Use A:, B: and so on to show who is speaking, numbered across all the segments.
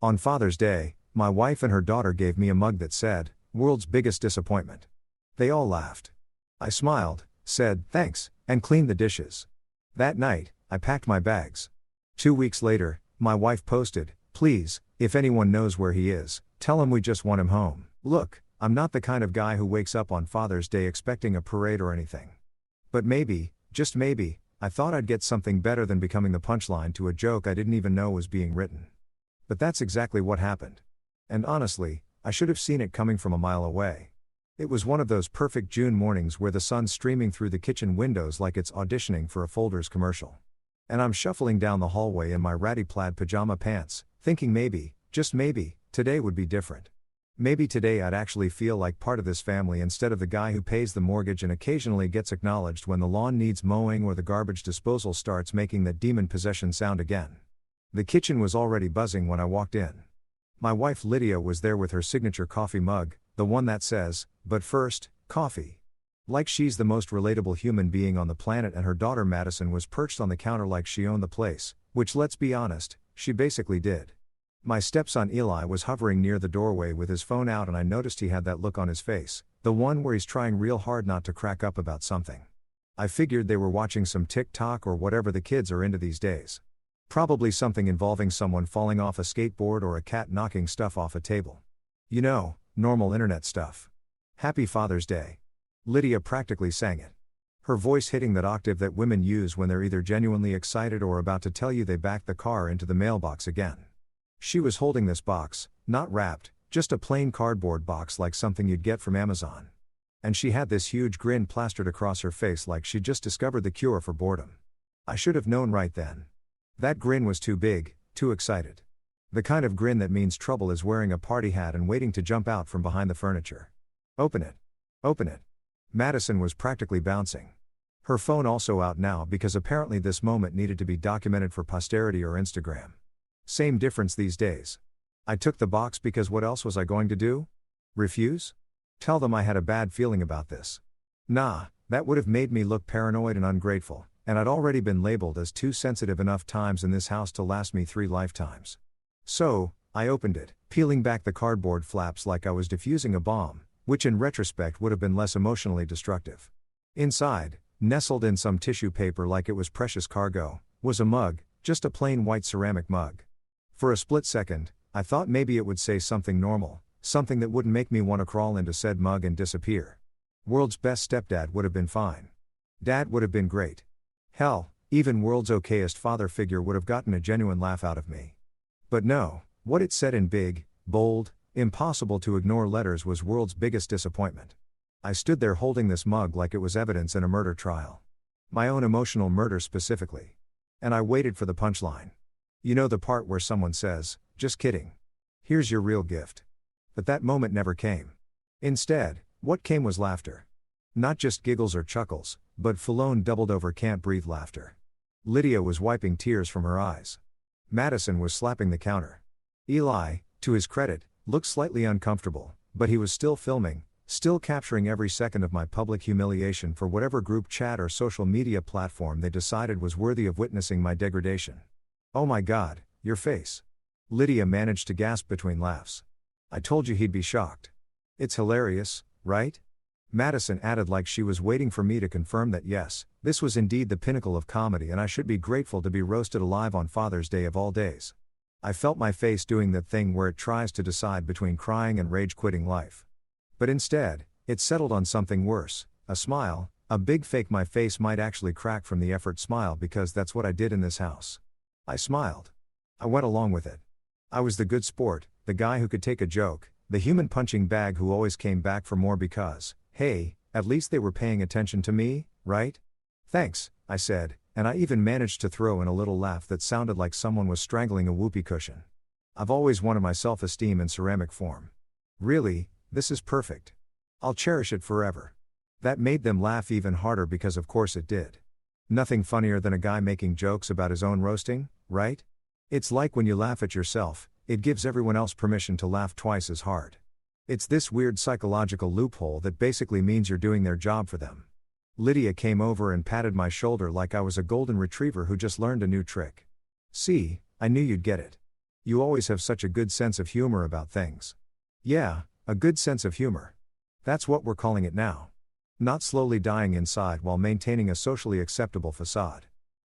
A: On Father's Day, my wife and her daughter gave me a mug that said, "World's biggest disappointment." They all laughed. I smiled, said, "Thanks," and cleaned the dishes. That night, I packed my bags. 2 weeks later, my wife posted, "Please, if anyone knows where he is, tell him we just want him home." Look, I'm not the kind of guy who wakes up on Father's Day expecting a parade or anything. But maybe, just maybe, I thought I'd get something better than becoming the punchline to a joke I didn't even know was being written. But that's exactly what happened. And honestly, I should have seen it coming from a mile away. It was one of those perfect June mornings where the sun's streaming through the kitchen windows like it's auditioning for a Folders commercial. And I'm shuffling down the hallway in my ratty plaid pajama pants, thinking maybe, just maybe, today would be different. Maybe today I'd actually feel like part of this family instead of the guy who pays the mortgage and occasionally gets acknowledged when the lawn needs mowing or the garbage disposal starts making that demon possession sound again. The kitchen was already buzzing when I walked in. My wife Lydia was there with her signature coffee mug, the one that says, "But first, coffee." Like she's the most relatable human being on the planet, and her daughter Madison was perched on the counter like she owned the place, which, let's be honest, she basically did. My stepson Eli was hovering near the doorway with his phone out, and I noticed he had that look on his face, the one where he's trying real hard not to crack up about something. I figured they were watching some TikTok or whatever the kids are into these days. Probably something involving someone falling off a skateboard or a cat knocking stuff off a table. You know, normal internet stuff. "Happy Father's Day." Lydia practically sang it. Her voice hitting that octave that women use when they're either genuinely excited or about to tell you they backed the car into the mailbox again. She was holding this box, not wrapped, just a plain cardboard box like something you'd get from Amazon. And she had this huge grin plastered across her face like she'd just discovered the cure for boredom. I should have known right then. That grin was too big, too excited. The kind of grin that means trouble is wearing a party hat and waiting to jump out from behind the furniture. "Open it. Open it." Madison was practically bouncing. Her phone also out now because apparently this moment needed to be documented for posterity or Instagram. Same difference these days. I took the box because what else was I going to do? Refuse? Tell them I had a bad feeling about this. Nah, that would have made me look paranoid and ungrateful, and I'd already been labeled as too sensitive enough times in this house to last me 3 lifetimes. So, I opened it, peeling back the cardboard flaps like I was defusing a bomb, which in retrospect would have been less emotionally destructive. Inside, nestled in some tissue paper like it was precious cargo, was a mug, just a plain white ceramic mug. For a split second, I thought maybe it would say something normal, something that wouldn't make me want to crawl into said mug and disappear. World's best stepdad would have been fine. Dad would have been great. Hell, even world's okayest father figure would have gotten a genuine laugh out of me. But no, what it said in big, bold, impossible to ignore letters was world's biggest disappointment. I stood there holding this mug like it was evidence in a murder trial. My own emotional murder specifically. And I waited for the punchline. You know the part where someone says, "Just kidding. Here's your real gift." But that moment never came. Instead, what came was laughter. Not just giggles or chuckles, but full-on doubled over can't breathe laughter. Lydia was wiping tears from her eyes. Madison was slapping the counter. Eli, to his credit, looked slightly uncomfortable, but he was still filming, still capturing every second of my public humiliation for whatever group chat or social media platform they decided was worthy of witnessing my degradation. "Oh my God, your face." Lydia managed to gasp between laughs. "I told you he'd be shocked. It's hilarious, right?" Madison added like she was waiting for me to confirm that yes, this was indeed the pinnacle of comedy and I should be grateful to be roasted alive on Father's Day of all days. I felt my face doing that thing where it tries to decide between crying and rage-quitting life. But instead, it settled on something worse, a smile, a big fake my face might actually crack from the effort smile because that's what I did in this house. I smiled. I went along with it. I was the good sport, the guy who could take a joke, the human punching bag who always came back for more because, hey, at least they were paying attention to me, right? "Thanks," I said, and I even managed to throw in a little laugh that sounded like someone was strangling a whoopee cushion. I've always wanted my self-esteem in ceramic form. Really, this is perfect. I'll cherish it forever. That made them laugh even harder because of course it did. Nothing funnier than a guy making jokes about his own roasting, right? It's like when you laugh at yourself, it gives everyone else permission to laugh twice as hard. It's this weird psychological loophole that basically means you're doing their job for them. Lydia came over and patted my shoulder like I was a golden retriever who just learned a new trick. "See, I knew you'd get it." You always have such a good sense of humor about things. Yeah, a good sense of humor. That's what we're calling it now. Not slowly dying inside while maintaining a socially acceptable facade.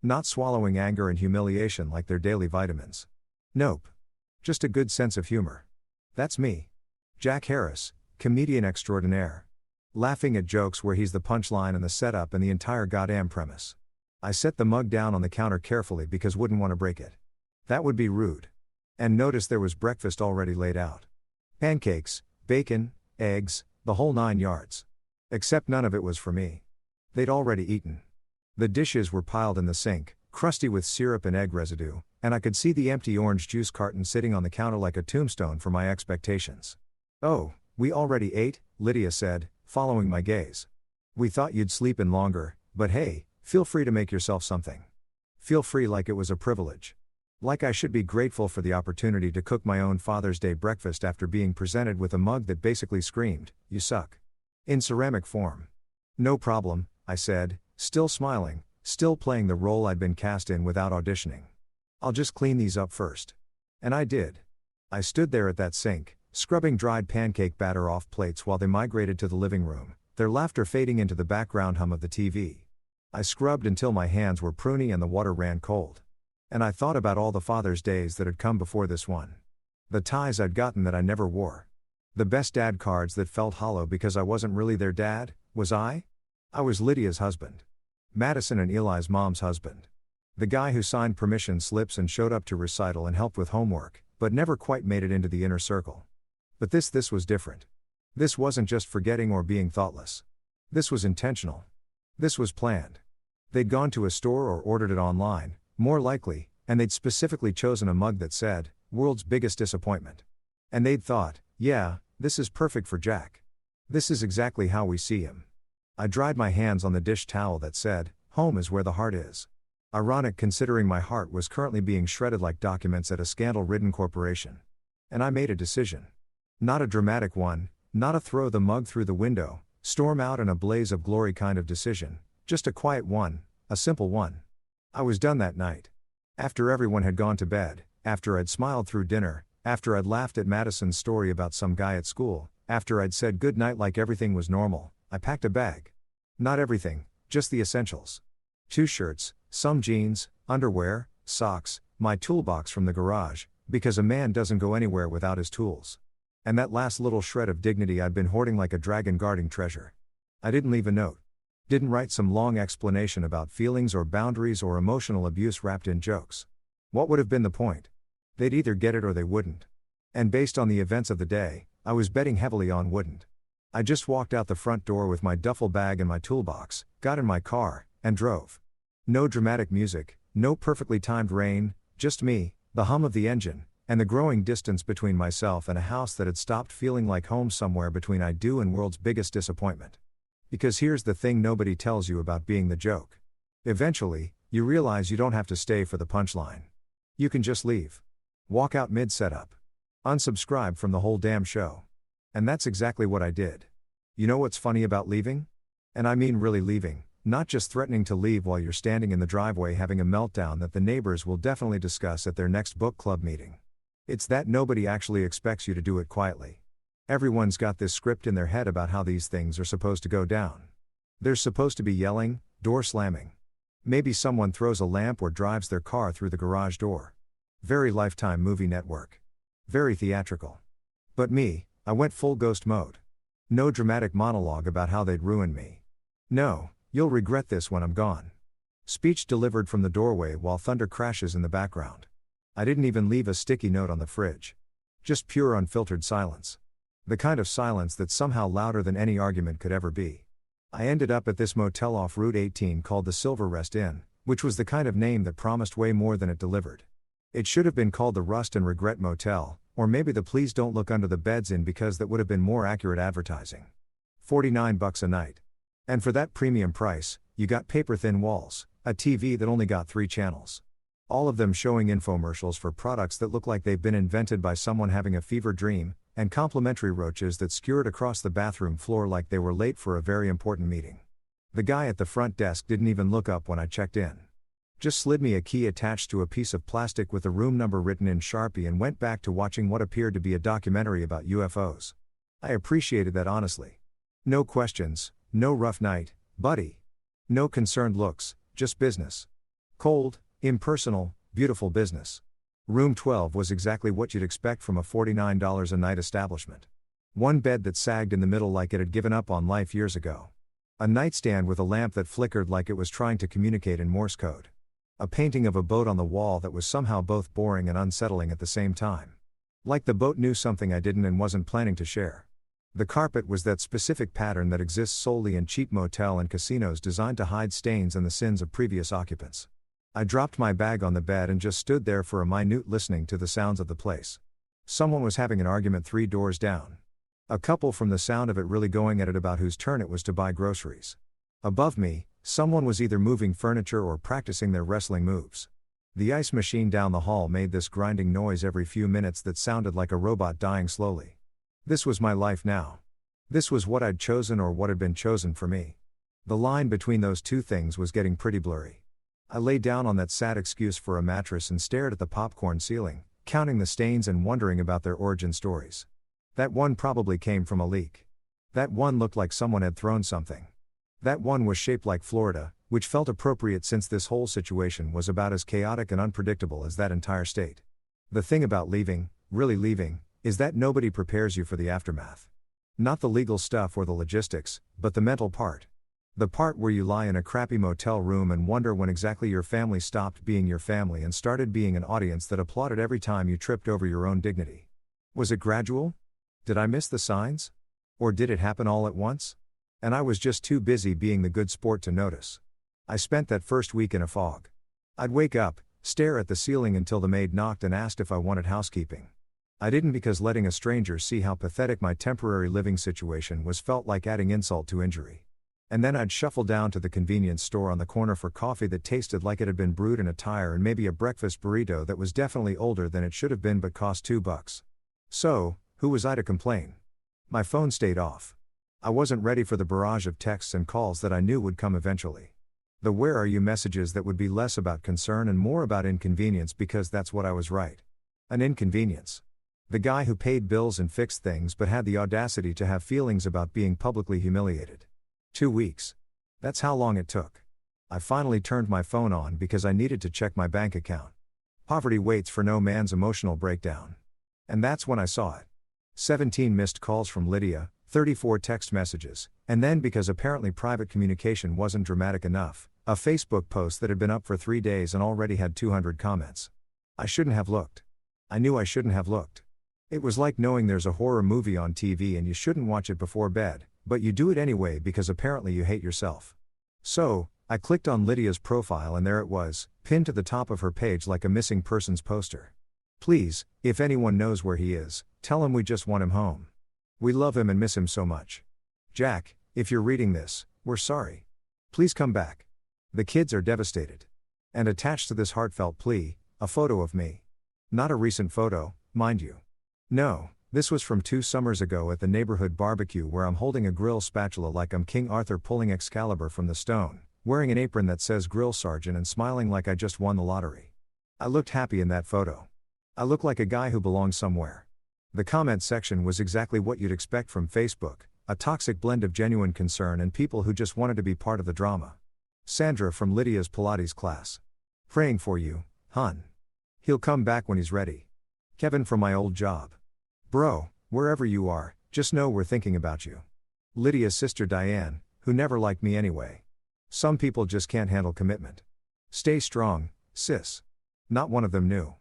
A: Not swallowing anger and humiliation like their daily vitamins. Nope. Just a good sense of humor. That's me. Jack Harris, comedian extraordinaire. Laughing at jokes where he's the punchline and the setup and the entire goddamn premise. I set the mug down on the counter carefully because wouldn't want to break it. That would be rude. And notice there was breakfast already laid out. Pancakes, bacon, eggs, the whole 9 yards. Except none of it was for me. They'd already eaten. The dishes were piled in the sink, crusty with syrup and egg residue, and I could see the empty orange juice carton sitting on the counter like a tombstone for my expectations. "Oh, we already ate," Lydia said, following my gaze. "We thought you'd sleep in longer, but hey, feel free to make yourself something. Feel free like it was a privilege. Like I should be grateful for the opportunity to cook my own Father's Day breakfast after being presented with a mug that basically screamed, 'You suck.' In ceramic form." "No problem," I said, still smiling, still playing the role I'd been cast in without auditioning. "I'll just clean these up first." And I did. I stood there at that sink, scrubbing dried pancake batter off plates while they migrated to the living room, their laughter fading into the background hum of the TV. I scrubbed until my hands were pruny and the water ran cold. And I thought about all the Father's Days that had come before this one. The ties I'd gotten that I never wore. The best dad cards that felt hollow because I wasn't really their dad, was I? I was Lydia's husband. Madison and Eli's mom's husband. The guy who signed permission slips and showed up to recital and helped with homework, but never quite made it into the inner circle. But this was different. This wasn't just forgetting or being thoughtless. This was intentional. This was planned. They'd gone to a store or ordered it online, more likely, and they'd specifically chosen a mug that said, "World's biggest disappointment." And they'd thought, "Yeah, this is perfect for Jack. This is exactly how we see him." I dried my hands on the dish towel that said, "Home is where the heart is." Ironic considering my heart was currently being shredded like documents at a scandal-ridden corporation. And I made a decision. Not a dramatic one, not a throw the mug through the window, storm out in a blaze of glory kind of decision, just a quiet one, a simple one. I was done that night. After everyone had gone to bed, after I'd smiled through dinner, after I'd laughed at Madison's story about some guy at school, after I'd said goodnight like everything was normal, I packed a bag. Not everything, just the essentials. 2 shirts, some jeans, underwear, socks, my toolbox from the garage, because a man doesn't go anywhere without his tools. And that last little shred of dignity I'd been hoarding like a dragon guarding treasure. I didn't leave a note. Didn't write some long explanation about feelings or boundaries or emotional abuse wrapped in jokes. What would have been the point? They'd either get it or they wouldn't. And based on the events of the day, I was betting heavily on wouldn't. I just walked out the front door with my duffel bag and my toolbox, got in my car, and drove. No dramatic music, no perfectly timed rain, just me, the hum of the engine, and the growing distance between myself and a house that had stopped feeling like home somewhere between I do and world's biggest disappointment. Because here's the thing nobody tells you about being the joke. Eventually, you realize you don't have to stay for the punchline. You can just leave. Walk out mid-setup. Unsubscribe from the whole damn show. And that's exactly what I did. You know what's funny about leaving? And I mean really leaving, not just threatening to leave while you're standing in the driveway having a meltdown that the neighbors will definitely discuss at their next book club meeting. It's that nobody actually expects you to do it quietly. Everyone's got this script in their head about how these things are supposed to go down. There's supposed to be yelling, door slamming. Maybe someone throws a lamp or drives their car through the garage door. Very Lifetime movie network. Very theatrical. But me, I went full ghost mode. No dramatic monologue about how they'd ruin me. No, you'll regret this when I'm gone. Speech delivered from the doorway while thunder crashes in the background. I didn't even leave a sticky note on the fridge. Just pure unfiltered silence. The kind of silence that's somehow louder than any argument could ever be. I ended up at this motel off Route 18 called the Silver Rest Inn, which was the kind of name that promised way more than it delivered. It should have been called the Rust and Regret Motel, or maybe the Please Don't Look Under the Beds Inn because that would have been more accurate advertising. $49 a night. And for that premium price, you got paper-thin walls, a TV that only got 3 channels. All of them showing infomercials for products that look like they've been invented by someone having a fever dream, and complimentary roaches that skewered across the bathroom floor like they were late for a very important meeting. The guy at the front desk didn't even look up when I checked in. Just slid me a key attached to a piece of plastic with the room number written in Sharpie and went back to watching what appeared to be a documentary about UFOs. I appreciated that honestly. No questions, no rough night, buddy. No concerned looks, just business. Cold, impersonal, beautiful business. Room 12 was exactly what you'd expect from a $49 a night establishment. One bed that sagged in the middle like it had given up on life years ago. A nightstand with a lamp that flickered like it was trying to communicate in Morse code. A painting of a boat on the wall that was somehow both boring and unsettling at the same time. Like the boat knew something I didn't and wasn't planning to share. The carpet was that specific pattern that exists solely in cheap motel and casinos designed to hide stains and the sins of previous occupants. I dropped my bag on the bed and just stood there for a minute listening to the sounds of the place. Someone was having an argument 3 doors down. A couple from the sound of it really going at it about whose turn it was to buy groceries. Above me, someone was either moving furniture or practicing their wrestling moves. The ice machine down the hall made this grinding noise every few minutes that sounded like a robot dying slowly. This was my life now. This was what I'd chosen or what had been chosen for me. The line between those two things was getting pretty blurry. I lay down on that sad excuse for a mattress and stared at the popcorn ceiling, counting the stains and wondering about their origin stories. That one probably came from a leak. That one looked like someone had thrown something. That one was shaped like Florida, which felt appropriate since this whole situation was about as chaotic and unpredictable as that entire state. The thing about leaving, really leaving, is that nobody prepares you for the aftermath. Not the legal stuff or the logistics, but the mental part. The part where you lie in a crappy motel room and wonder when exactly your family stopped being your family and started being an audience that applauded every time you tripped over your own dignity. Was it gradual? Did I miss the signs? Or did it happen all at once? And I was just too busy being the good sport to notice. I spent that first week in a fog. I'd wake up, stare at the ceiling until the maid knocked and asked if I wanted housekeeping. I didn't because letting a stranger see how pathetic my temporary living situation was felt like adding insult to injury. And then I'd shuffle down to the convenience store on the corner for coffee that tasted like it had been brewed in a tire and maybe a breakfast burrito that was definitely older than it should have been but cost $2. So, who was I to complain? My phone stayed off. I wasn't ready for the barrage of texts and calls that I knew would come eventually. The "where are you" messages that would be less about concern and more about inconvenience because that's what I was right. An inconvenience. The guy who paid bills and fixed things but had the audacity to have feelings about being publicly humiliated. 2 weeks. That's how long it took. I finally turned my phone on because I needed to check my bank account. Poverty waits for no man's emotional breakdown. And that's when I saw it. 17 missed calls from Lydia, 34 text messages, and then because apparently private communication wasn't dramatic enough, a Facebook post that had been up for 3 days and already had 200 comments. I shouldn't have looked. I knew I shouldn't have looked. It was like knowing there's a horror movie on TV and you shouldn't watch it before bed, but you do it anyway because apparently you hate yourself. So, I clicked on Lydia's profile and there it was, pinned to the top of her page like a missing persons poster. Please, if anyone knows where he is, tell him we just want him home. We love him and miss him so much. Jack, if you're reading this, we're sorry. Please come back. The kids are devastated. And attached to this heartfelt plea, a photo of me. Not a recent photo, mind you. No, this was from 2 summers ago at the neighborhood barbecue where I'm holding a grill spatula like I'm King Arthur pulling Excalibur from the stone, wearing an apron that says Grill Sergeant and smiling like I just won the lottery. I looked happy in that photo. I looked like a guy who belongs somewhere. The comment section was exactly what you'd expect from Facebook, a toxic blend of genuine concern and people who just wanted to be part of the drama. Sandra from Lydia's Pilates class. Praying for you, hun. He'll come back when he's ready. Kevin from my old job. Bro, wherever you are, just know we're thinking about you. Lydia's sister Diane, who never liked me anyway. Some people just can't handle commitment. Stay strong, sis. Not one of them knew.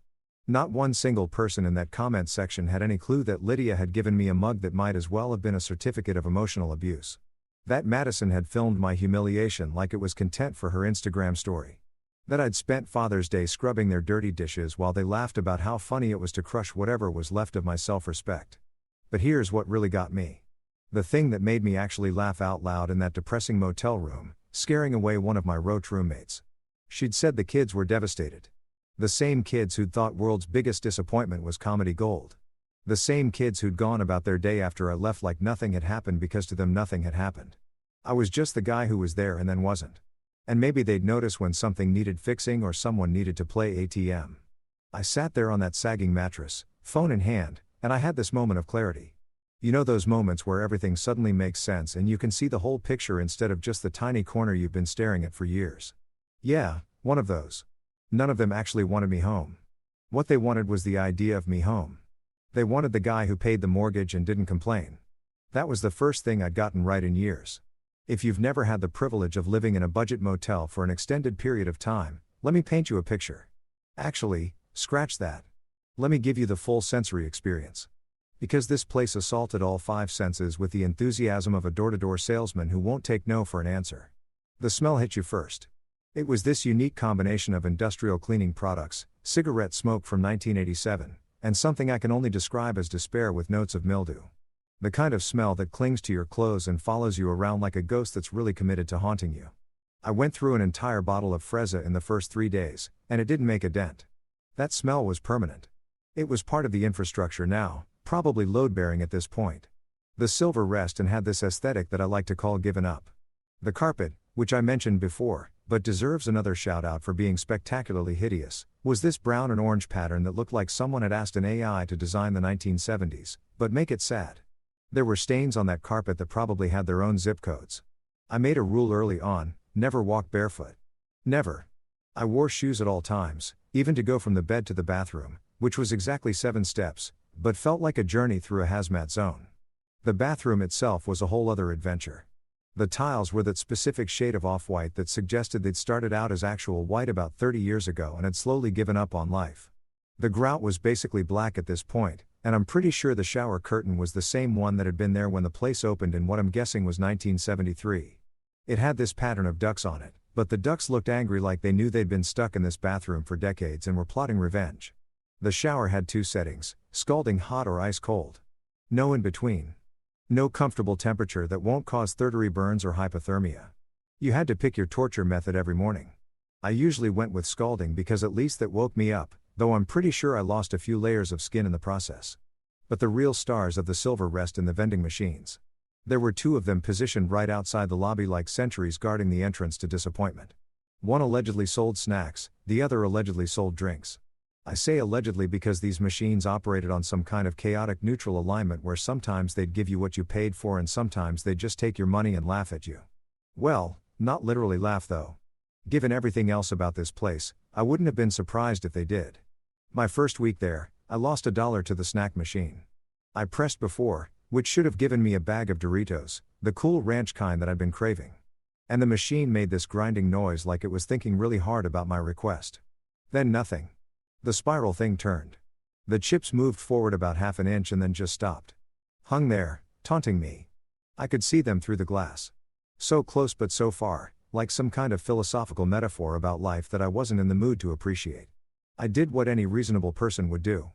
A: Not one single person in that comment section had any clue that Lydia had given me a mug that might as well have been a certificate of emotional abuse. That Madison had filmed my humiliation like it was content for her Instagram story. That I'd spent Father's Day scrubbing their dirty dishes while they laughed about how funny it was to crush whatever was left of my self-respect. But here's what really got me. The thing that made me actually laugh out loud in that depressing motel room, scaring away one of my roach roommates. She'd said the kids were devastated. The same kids who'd thought world's biggest disappointment was comedy gold. The same kids who'd gone about their day after I left like nothing had happened because to them nothing had happened. I was just the guy who was there and then wasn't. And maybe they'd notice when something needed fixing or someone needed to play ATM. I sat there on that sagging mattress, phone in hand, and I had this moment of clarity. You know those moments where everything suddenly makes sense and you can see the whole picture instead of just the tiny corner you've been staring at for years? Yeah, one of those. None of them actually wanted me home. What they wanted was the idea of me home. They wanted the guy who paid the mortgage and didn't complain. That was the first thing I'd gotten right in years. If you've never had the privilege of living in a budget motel for an extended period of time, let me paint you a picture. Actually, scratch that. Let me give you the full sensory experience. Because this place assaulted all 5 senses with the enthusiasm of a door-to-door salesman who won't take no for an answer. The smell hit you first. It was this unique combination of industrial cleaning products, cigarette smoke from 1987, and something I can only describe as despair with notes of mildew. The kind of smell that clings to your clothes and follows you around like a ghost that's really committed to haunting you. I went through an entire bottle of Frezza in the first 3 days, and it didn't make a dent. That smell was permanent. It was part of the infrastructure now, probably load-bearing at this point. The silver rested and had this aesthetic that I like to call given up. The carpet, which I mentioned before, but deserves another shout-out for being spectacularly hideous, was this brown and orange pattern that looked like someone had asked an AI to design the 1970s, but make it sad. There were stains on that carpet that probably had their own zip codes. I made a rule early on, never walk barefoot. Never. I wore shoes at all times, even to go from the bed to the bathroom, which was exactly 7 steps, but felt like a journey through a hazmat zone. The bathroom itself was a whole other adventure. The tiles were that specific shade of off-white that suggested they'd started out as actual white about 30 years ago and had slowly given up on life. The grout was basically black at this point, and I'm pretty sure the shower curtain was the same one that had been there when the place opened in what I'm guessing was 1973. It had this pattern of ducks on it, but the ducks looked angry like they knew they'd been stuck in this bathroom for decades and were plotting revenge. The shower had 2 settings, scalding hot or ice cold. No in between. No comfortable temperature that won't cause third-degree burns or hypothermia. You had to pick your torture method every morning. I usually went with scalding because at least that woke me up, though I'm pretty sure I lost a few layers of skin in the process. But the real stars of the silver rest in the vending machines. There were 2 of them positioned right outside the lobby like sentries guarding the entrance to disappointment. One allegedly sold snacks, the other allegedly sold drinks. I say allegedly because these machines operated on some kind of chaotic neutral alignment where sometimes they'd give you what you paid for and sometimes they'd just take your money and laugh at you. Well, not literally laugh though. Given everything else about this place, I wouldn't have been surprised if they did. My first week there, I lost $1 to the snack machine. I pressed before, which should have given me a bag of Doritos, the Cool Ranch kind that I'd been craving. And the machine made this grinding noise like it was thinking really hard about my request. Then nothing. The spiral thing turned. The chips moved forward about half an inch and then just stopped. Hung there, taunting me. I could see them through the glass. So close but so far, like some kind of philosophical metaphor about life that I wasn't in the mood to appreciate. I did what any reasonable person would do.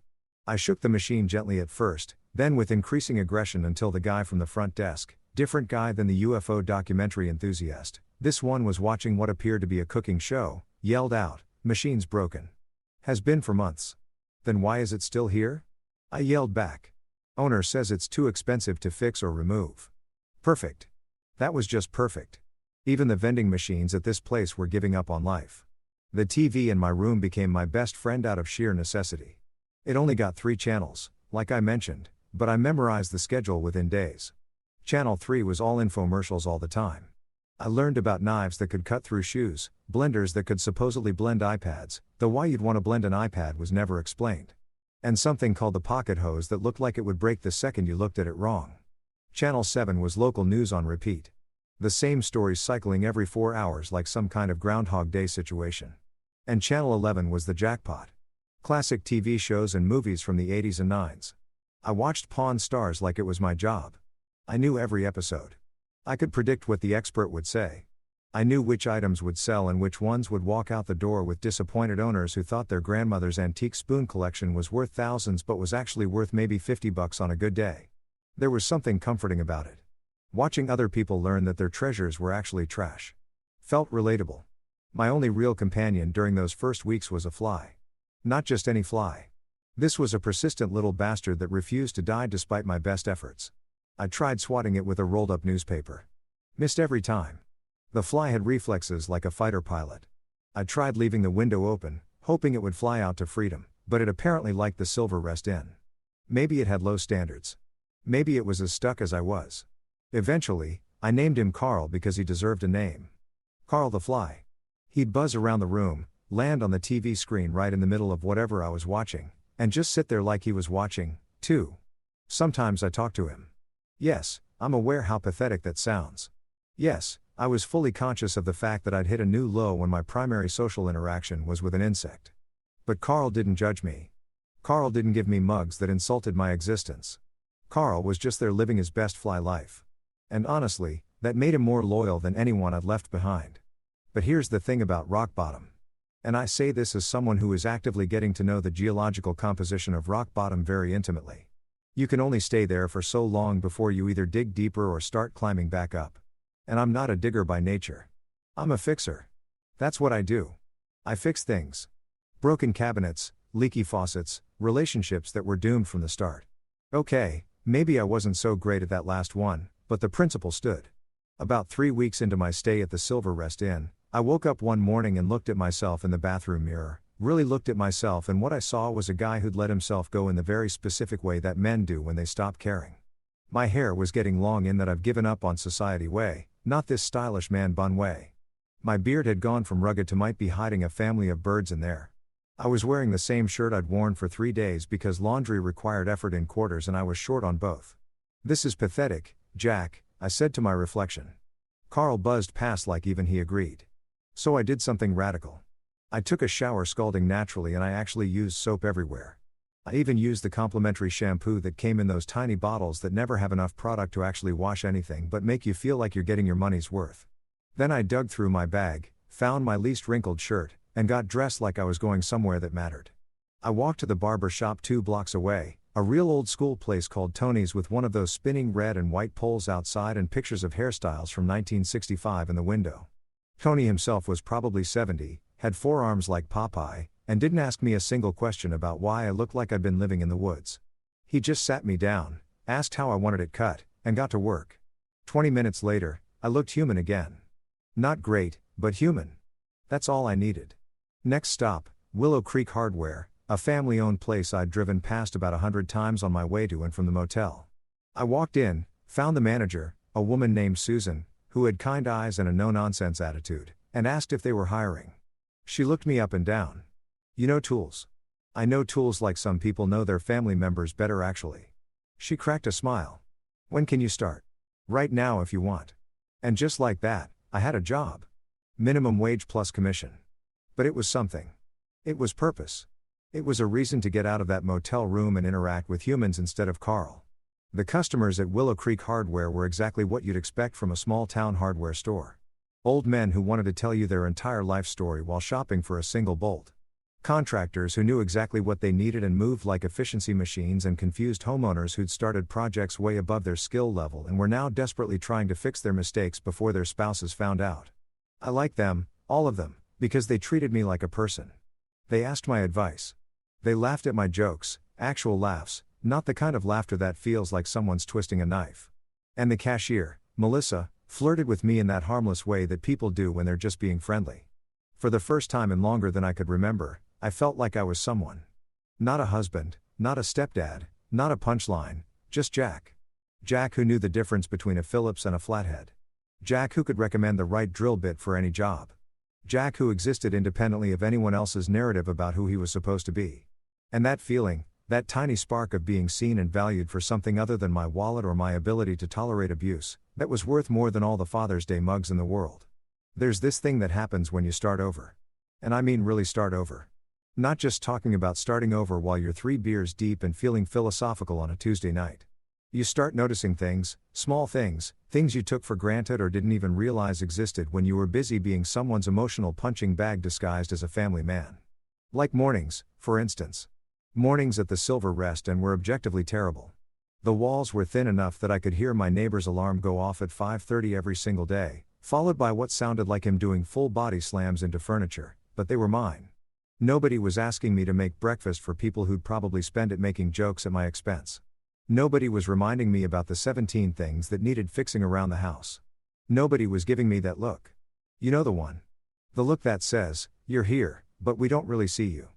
A: I shook the machine gently at first, then with increasing aggression until the guy from the front desk, different guy than the UFO documentary enthusiast, this one was watching what appeared to be a cooking show, yelled out, "Machine's broken." Has been for months. Then why is it still here? I yelled back. Owner says it's too expensive to fix or remove. Perfect. That was just perfect. Even the vending machines at this place were giving up on life. The TV in my room became my best friend out of sheer necessity. It only got 3 channels, like I mentioned, but I memorized the schedule within days. Channel 3 was all infomercials all the time. I learned about knives that could cut through shoes, blenders that could supposedly blend iPads, though why you'd want to blend an iPad was never explained. And something called the pocket hose that looked like it would break the second you looked at it wrong. Channel 7 was local news on repeat. The same stories cycling every 4 hours like some kind of Groundhog Day situation. And Channel 11 was the jackpot. Classic TV shows and movies from the 80s and 90s. I watched Pawn Stars like it was my job. I knew every episode. I could predict what the expert would say. I knew which items would sell and which ones would walk out the door with disappointed owners who thought their grandmother's antique spoon collection was worth thousands but was actually worth maybe $50 on a good day. There was something comforting about it. Watching other people learn that their treasures were actually trash. Felt relatable. My only real companion during those first weeks was a fly. Not just any fly. This was a persistent little bastard that refused to die despite my best efforts. I tried swatting it with a rolled-up newspaper. Missed every time. The fly had reflexes like a fighter pilot. I tried leaving the window open, hoping it would fly out to freedom, but it apparently liked the Silver Rest Inn. Maybe it had low standards. Maybe it was as stuck as I was. Eventually, I named him Carl because he deserved a name. Carl the Fly. He'd buzz around the room, land on the TV screen right in the middle of whatever I was watching, and just sit there like he was watching, too. Sometimes I talked to him. Yes, I'm aware how pathetic that sounds. Yes, I was fully conscious of the fact that I'd hit a new low when my primary social interaction was with an insect. But Carl didn't judge me. Carl didn't give me mugs that insulted my existence. Carl was just there living his best fly life. And honestly, that made him more loyal than anyone I'd left behind. But here's the thing about rock bottom. And I say this as someone who is actively getting to know the geological composition of rock bottom very intimately. You can only stay there for so long before you either dig deeper or start climbing back up. And I'm not a digger by nature. I'm a fixer. That's what I do. I fix things. Broken cabinets, leaky faucets, relationships that were doomed from the start. Okay, maybe I wasn't so great at that last one, but the principle stood. About 3 weeks into my stay at the Silver Rest Inn, I woke up one morning and looked at myself in the bathroom mirror, really looked at myself, and what I saw was a guy who'd let himself go in the very specific way that men do when they stop caring. My hair was getting long in that I've given up on society way, not this stylish man bun way. My beard had gone from rugged to might be hiding a family of birds in there. I was wearing the same shirt I'd worn for 3 days because laundry required effort in quarters and I was short on both. This is pathetic, Jack, I said to my reflection. Carl buzzed past like even he agreed. So I did something radical. I took a shower scalding naturally and I actually used soap everywhere. I even used the complimentary shampoo that came in those tiny bottles that never have enough product to actually wash anything but make you feel like you're getting your money's worth. Then I dug through my bag, found my least wrinkled shirt, and got dressed like I was going somewhere that mattered. I walked to the Barbershop 2 blocks away, a real old school place called Tony's with one of those spinning red and white poles outside and pictures of hairstyles from 1965 in the window. Tony himself was probably 70, had forearms like Popeye, and didn't ask me a single question about why I looked like I'd been living in the woods. He just sat me down, asked how I wanted it cut, and got to work. 20 minutes later, I looked human again. Not great, but human. That's all I needed. Next stop, Willow Creek Hardware, a family-owned place I'd driven past about 100 times on my way to and from the motel. I walked in, found the manager, a woman named Susan, who had kind eyes and a no-nonsense attitude, and asked if they were hiring. She looked me up and down. You know tools? I know tools like some people know their family members better actually. She cracked a smile. When can you start? Right now if you want. And just like that, I had a job. Minimum wage plus commission. But it was something. It was purpose. It was a reason to get out of that motel room and interact with humans instead of Carl. The customers at Willow Creek Hardware were exactly what you'd expect from a small-town hardware store. Old men who wanted to tell you their entire life story while shopping for a single bolt. Contractors who knew exactly what they needed and moved like efficiency machines, and confused homeowners who'd started projects way above their skill level and were now desperately trying to fix their mistakes before their spouses found out. I liked them, all of them, because they treated me like a person. They asked my advice. They laughed at my jokes, actual laughs, not the kind of laughter that feels like someone's twisting a knife. And the cashier, Melissa, flirted with me in that harmless way that people do when they're just being friendly. For the first time in longer than I could remember, I felt like I was someone. Not a husband, not a stepdad, not a punchline, just Jack. Jack who knew the difference between a Phillips and a flathead. Jack who could recommend the right drill bit for any job. Jack who existed independently of anyone else's narrative about who he was supposed to be. And that feeling, that tiny spark of being seen and valued for something other than my wallet or my ability to tolerate abuse, that was worth more than all the Father's Day mugs in the world. There's this thing that happens when you start over. And I mean really start over. Not just talking about starting over while you're 3 beers deep and feeling philosophical on a Tuesday night. You start noticing things, small things, things you took for granted or didn't even realize existed when you were busy being someone's emotional punching bag disguised as a family man. Like mornings, for instance. Mornings at the Silver Rest Inn were objectively terrible. The walls were thin enough that I could hear my neighbor's alarm go off at 5:30 every single day, followed by what sounded like him doing full body slams into furniture, but they were mine. Nobody was asking me to make breakfast for people who'd probably spend it making jokes at my expense. Nobody was reminding me about the 17 things that needed fixing around the house. Nobody was giving me that look. You know the one. The look that says, "You're here, but we don't really see you."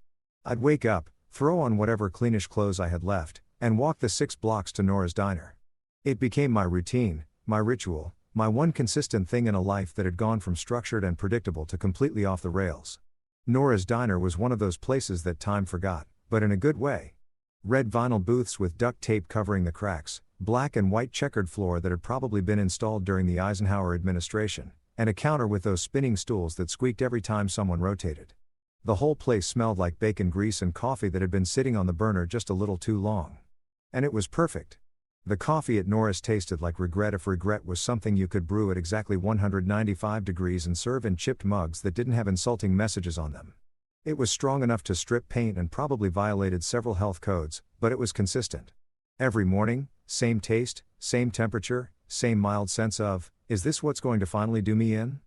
A: I'd wake up, throw on whatever cleanish clothes I had left, and walk the 6 blocks to Nora's diner. It became my routine, my ritual, my one consistent thing in a life that had gone from structured and predictable to completely off the rails. Nora's diner was one of those places that time forgot, but in a good way. Red vinyl booths with duct tape covering the cracks, black and white checkered floor that had probably been installed during the Eisenhower administration, and a counter with those spinning stools that squeaked every time someone rotated. The whole place smelled like bacon grease and coffee that had been sitting on the burner just a little too long. And it was perfect. The coffee at Nora's tasted like regret if regret was something you could brew at exactly 195 degrees and serve in chipped mugs that didn't have insulting messages on them. It was strong enough to strip paint and probably violated several health codes, but it was consistent. Every morning, same taste, same temperature, same mild sense of, is this what's going to finally do me in?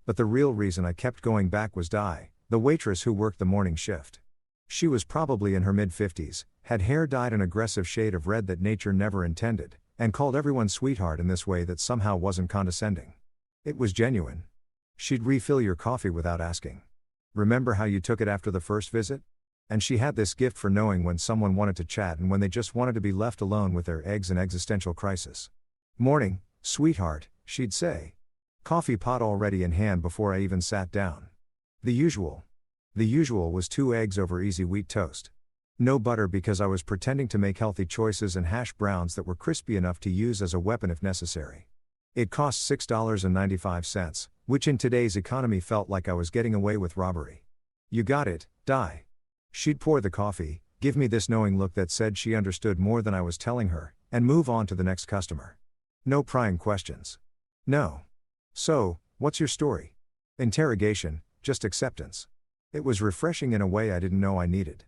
A: But the real reason I kept going back was Di, the waitress who worked the morning shift. She was probably in her mid-50s, had hair dyed an aggressive shade of red that nature never intended, and called everyone sweetheart in this way that somehow wasn't condescending. It was genuine. She'd refill your coffee without asking. Remember how you took it after the first visit? And she had this gift for knowing when someone wanted to chat and when they just wanted to be left alone with their eggs and existential crisis. "Morning, sweetheart," she'd say. Coffee pot already in hand before I even sat down. The usual. The usual was 2 eggs over easy wheat toast. No butter because I was pretending to make healthy choices and hash browns that were crispy enough to use as a weapon if necessary. It cost $6.95, which in today's economy felt like I was getting away with robbery. "You got it, Di." She'd pour the coffee, give me this knowing look that said she understood more than I was telling her, and move on to the next customer. No prying questions. No. "So, what's your story?" Interrogation, just acceptance. It was refreshing in a way I didn't know I needed.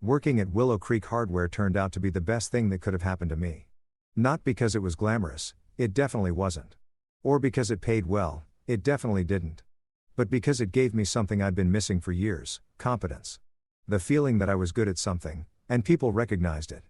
A: Working at Willow Creek Hardware turned out to be the best thing that could have happened to me. Not because it was glamorous, it definitely wasn't. Or because it paid well, it definitely didn't. But because it gave me something I'd been missing for years, competence. The feeling that I was good at something, and people recognized it.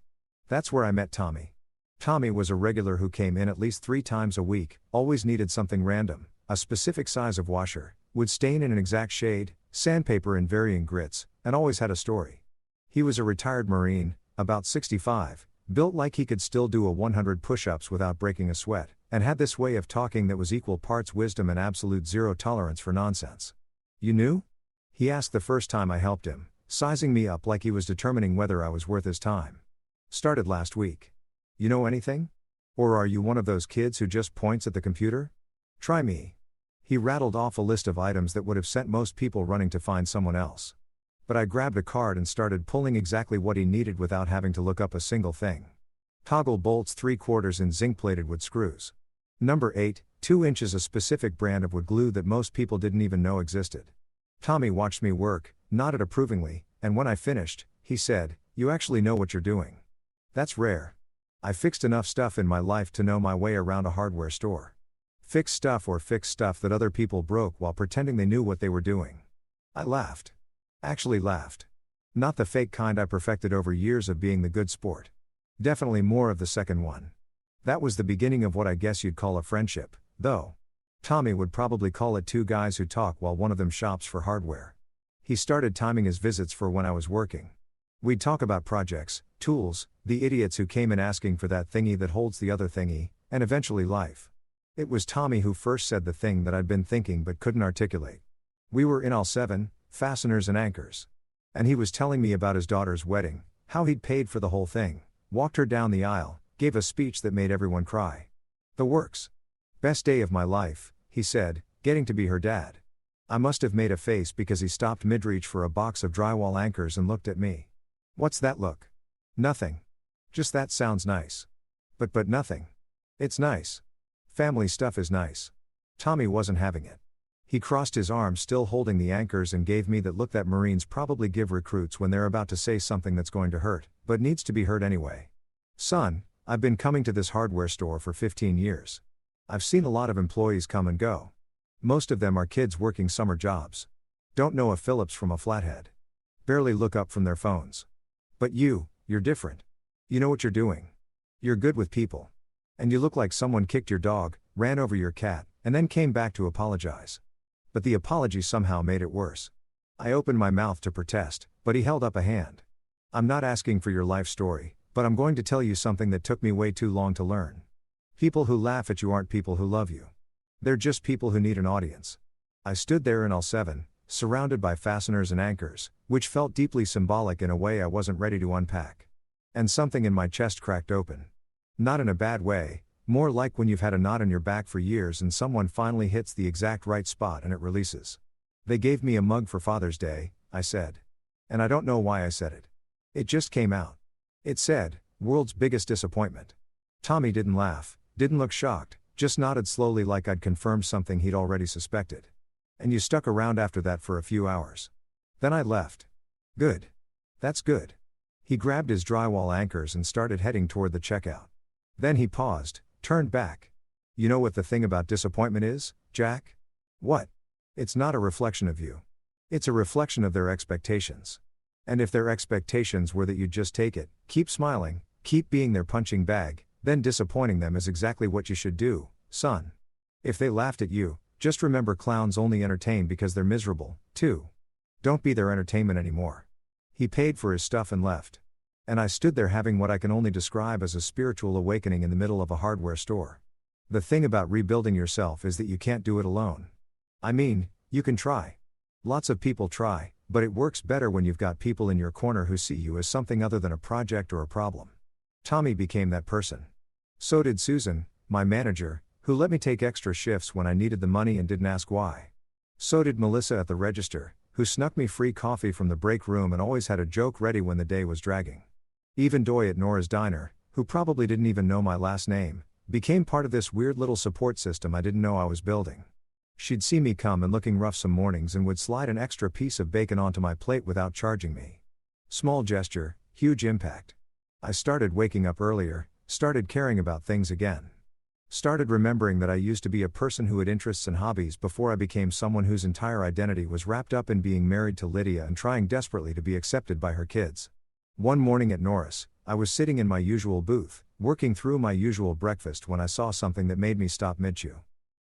A: That's where I met Tommy. Tommy was a regular who came in at least 3 times a week, always needed something random, a specific size of washer, would stain in an exact shade, sandpaper in varying grits, and always had a story. He was a retired Marine, about 65, built like he could still do a 100 push-ups without breaking a sweat, and had this way of talking that was equal parts wisdom and absolute zero tolerance for nonsense. "You knew?" he asked the first time I helped him, sizing me up like he was determining whether I was worth his time. "Started last week. You know anything? Or are you one of those kids who just points at the computer? Try me." He rattled off a list of items that would have sent most people running to find someone else. But I grabbed a card and started pulling exactly what he needed without having to look up a single thing. Toggle bolts 3/4 in zinc-plated wood screws. Number 8, 2 inches, a specific brand of wood glue that most people didn't even know existed. Tommy watched me work, nodded approvingly, and when I finished, he said, "You actually know what you're doing. That's rare. I fixed enough stuff in my life to know my way around a hardware store. Fix stuff or fix stuff that other people broke while pretending they knew what they were doing." I laughed. Actually laughed. Not the fake kind I perfected over years of being the good sport. Definitely more of the second one. That was the beginning of what I guess you'd call a friendship, though. Tommy would probably call it 2 guys who talk while one of them shops for hardware. He started timing his visits for when I was working. We'd talk about projects, tools, the idiots who came in asking for that thingy that holds the other thingy, and eventually life. It was Tommy who first said the thing that I'd been thinking but couldn't articulate. We were in all 7, fasteners and anchors. And he was telling me about his daughter's wedding, how he'd paid for the whole thing, walked her down the aisle, gave a speech that made everyone cry. The works. "Best day of my life," he said, getting to be her dad. I must have made a face because he stopped mid-reach for a box of drywall anchors and looked at me. "What's that look?" "Nothing. Just that sounds nice." But nothing. It's nice. Family stuff is nice." Tommy wasn't having it. He crossed his arms still holding the anchors and gave me that look that Marines probably give recruits when they're about to say something that's going to hurt, but needs to be heard anyway. "Son, I've been coming to this hardware store for 15 years. I've seen a lot of employees come and go. Most of them are kids working summer jobs. Don't know a Phillips from a flathead. Barely look up from their phones. But you're different. You know what you're doing. You're good with people. And you look like someone kicked your dog, ran over your cat, and then came back to apologize. But the apology somehow made it worse. I opened my mouth to protest, but he held up a hand. I'm not asking for your life story, but I'm going to tell you something that took me way too long to learn. People who laugh at you aren't people who love you. They're just people who need an audience. I stood there in all 7, surrounded by fasteners and anchors, which felt deeply symbolic in a way I wasn't ready to unpack. And something in my chest cracked open. Not in a bad way, more like when you've had a knot in your back for years and someone finally hits the exact right spot and it releases. They gave me a mug for Father's Day, I said. And I don't know why I said it. It just came out. It said, "World's biggest disappointment." Tommy didn't laugh, didn't look shocked, just nodded slowly like I'd confirmed something he'd already suspected. And you stuck around after that for a few hours. Then I left. Good. That's good. He grabbed his drywall anchors and started heading toward the checkout. Then he paused, turned back. You know what the thing about disappointment is, Jack? What? It's not a reflection of you. It's a reflection of their expectations. And if their expectations were that you'd just take it, keep smiling, keep being their punching bag, then disappointing them is exactly what you should do, son. If they laughed at you, just remember clowns only entertain because they're miserable, too. Don't be their entertainment anymore. He paid for his stuff and left. And I stood there having what I can only describe as a spiritual awakening in the middle of a hardware store. The thing about rebuilding yourself is that you can't do it alone. I mean, you can try. Lots of people try, but it works better when you've got people in your corner who see you as something other than a project or a problem. Tommy became that person. So did Susan, my manager, who let me take extra shifts when I needed the money and didn't ask why. So did Melissa at the register, who snuck me free coffee from the break room and always had a joke ready when the day was dragging. Even Doy at Nora's Diner, who probably didn't even know my last name, became part of this weird little support system I didn't know I was building. She'd see me come and looking rough some mornings and would slide an extra piece of bacon onto my plate without charging me. Small gesture, huge impact. I started waking up earlier, started caring about things again. Started remembering that I used to be a person who had interests and hobbies before I became someone whose entire identity was wrapped up in being married to Lydia and trying desperately to be accepted by her kids. One morning at Norris, I was sitting in my usual booth, working through my usual breakfast when I saw something that made me stop mid-chew.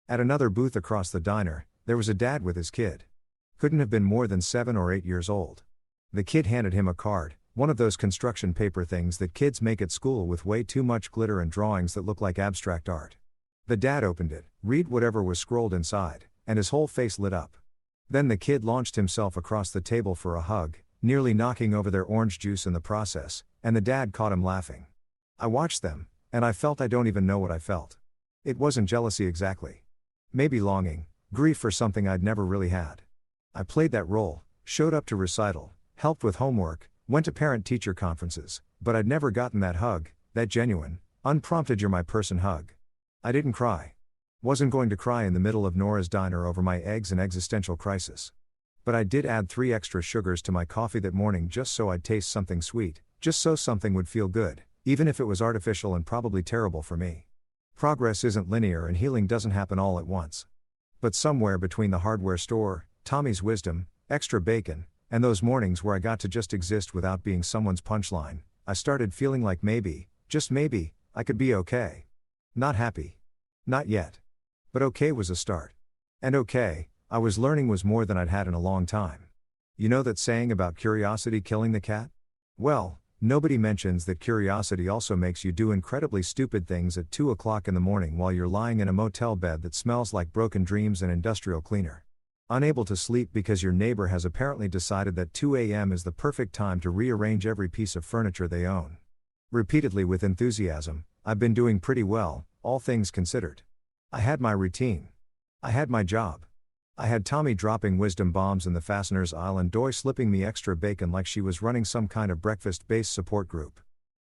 A: At another booth across the diner, there was a dad with his kid. Couldn't have been more than 7 or 8 years old. The kid handed him a card, one of those construction paper things that kids make at school with way too much glitter and drawings that look like abstract art. The dad opened it, read whatever was scrolled inside, and his whole face lit up. Then the kid launched himself across the table for a hug, nearly knocking over their orange juice in the process, and the dad caught him laughing. I watched them, and I felt I don't even know what I felt. It wasn't jealousy exactly. Maybe longing, grief for something I'd never really had. I played that role, showed up to recital, helped with homework, went to parent-teacher conferences, but I'd never gotten that hug, that genuine, unprompted you're my person hug. I didn't cry. Wasn't going to cry in the middle of Nora's Diner over my eggs and existential crisis. But I did add 3 extra sugars to my coffee that morning just so I'd taste something sweet, just so something would feel good, even if it was artificial and probably terrible for me. Progress isn't linear and healing doesn't happen all at once. But somewhere between the hardware store, Tommy's wisdom, extra bacon, and those mornings where I got to just exist without being someone's punchline, I started feeling like maybe, just maybe, I could be okay. Not happy. Not yet. But okay was a start. And okay, I was learning was more than I'd had in a long time. You know that saying about curiosity killing the cat? Well, nobody mentions that curiosity also makes you do incredibly stupid things at 2 o'clock in the morning while you're lying in a motel bed that smells like broken dreams and industrial cleaner. Unable to sleep because your neighbor has apparently decided that 2 a.m. is the perfect time to rearrange every piece of furniture they own. Repeatedly with enthusiasm, I've been doing pretty well, all things considered. I had my routine. I had my job. I had Tommy dropping wisdom bombs in the fasteners aisle and Doy slipping me extra bacon like she was running some kind of breakfast-based support group.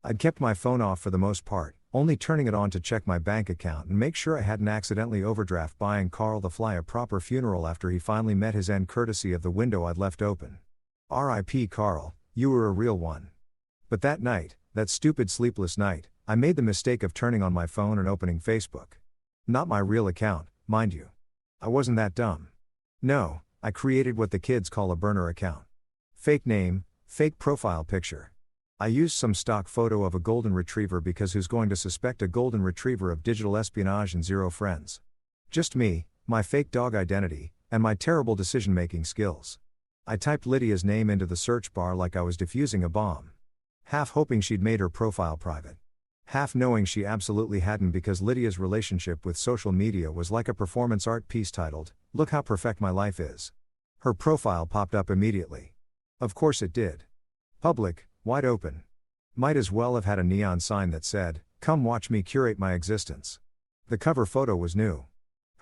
A: I'd kept my phone off for the most part, only turning it on to check my bank account and make sure I hadn't accidentally overdraft buying Carl the Fly a proper funeral after he finally met his end courtesy of the window I'd left open. R.I.P. Carl, you were a real one. But that night, that stupid sleepless night, I made the mistake of turning on my phone and opening Facebook. Not my real account, mind you. I wasn't that dumb. No, I created what the kids call a burner account. Fake name, fake profile picture. I used some stock photo of a golden retriever because who's going to suspect a golden retriever of digital espionage and 0 friends? Just me, my fake dog identity, And my terrible decision-making skills. I typed Lydia's name into the search bar like I was defusing a bomb. Half hoping she'd made her profile private. Half knowing she absolutely hadn't, because Lydia's relationship with social media was like a performance art piece titled, "Look How Perfect My Life Is." Her profile popped up immediately. Of course it did. Public, wide open. Might as well have had a neon sign that said, "Come watch me curate my existence." The cover photo was new.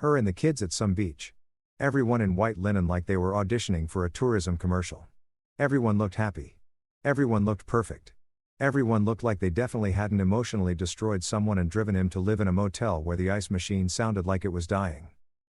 A: Her and the kids at some beach. Everyone in white linen like they were auditioning for a tourism commercial. Everyone looked happy. Everyone looked perfect. Everyone looked like they definitely hadn't emotionally destroyed someone and driven him to live in a motel where the ice machine sounded like it was dying.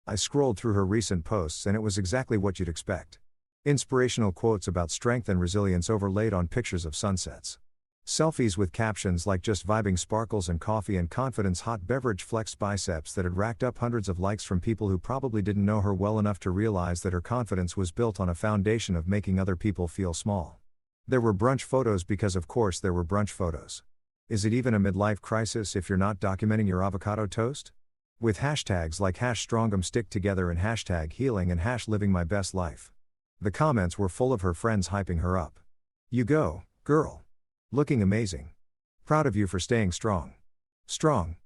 A: I scrolled through her recent posts and it was exactly what you'd expect. Inspirational quotes about strength and resilience overlaid on pictures of sunsets. Selfies with captions like "just vibing, sparkles and coffee and confidence, hot beverage, flexed biceps" that had racked up hundreds of likes from people who probably didn't know her well enough to realize that her confidence was built on a foundation of making other people feel small. There were brunch photos because of course there were brunch photos. Is it even a midlife crisis if you're not documenting your avocado toast? With hashtags like #Strong'emStickTogether and #healing and #livingmybestlife. The comments were full of her friends hyping her up. "You go, girl. Looking amazing. Proud of you for staying strong." Strong.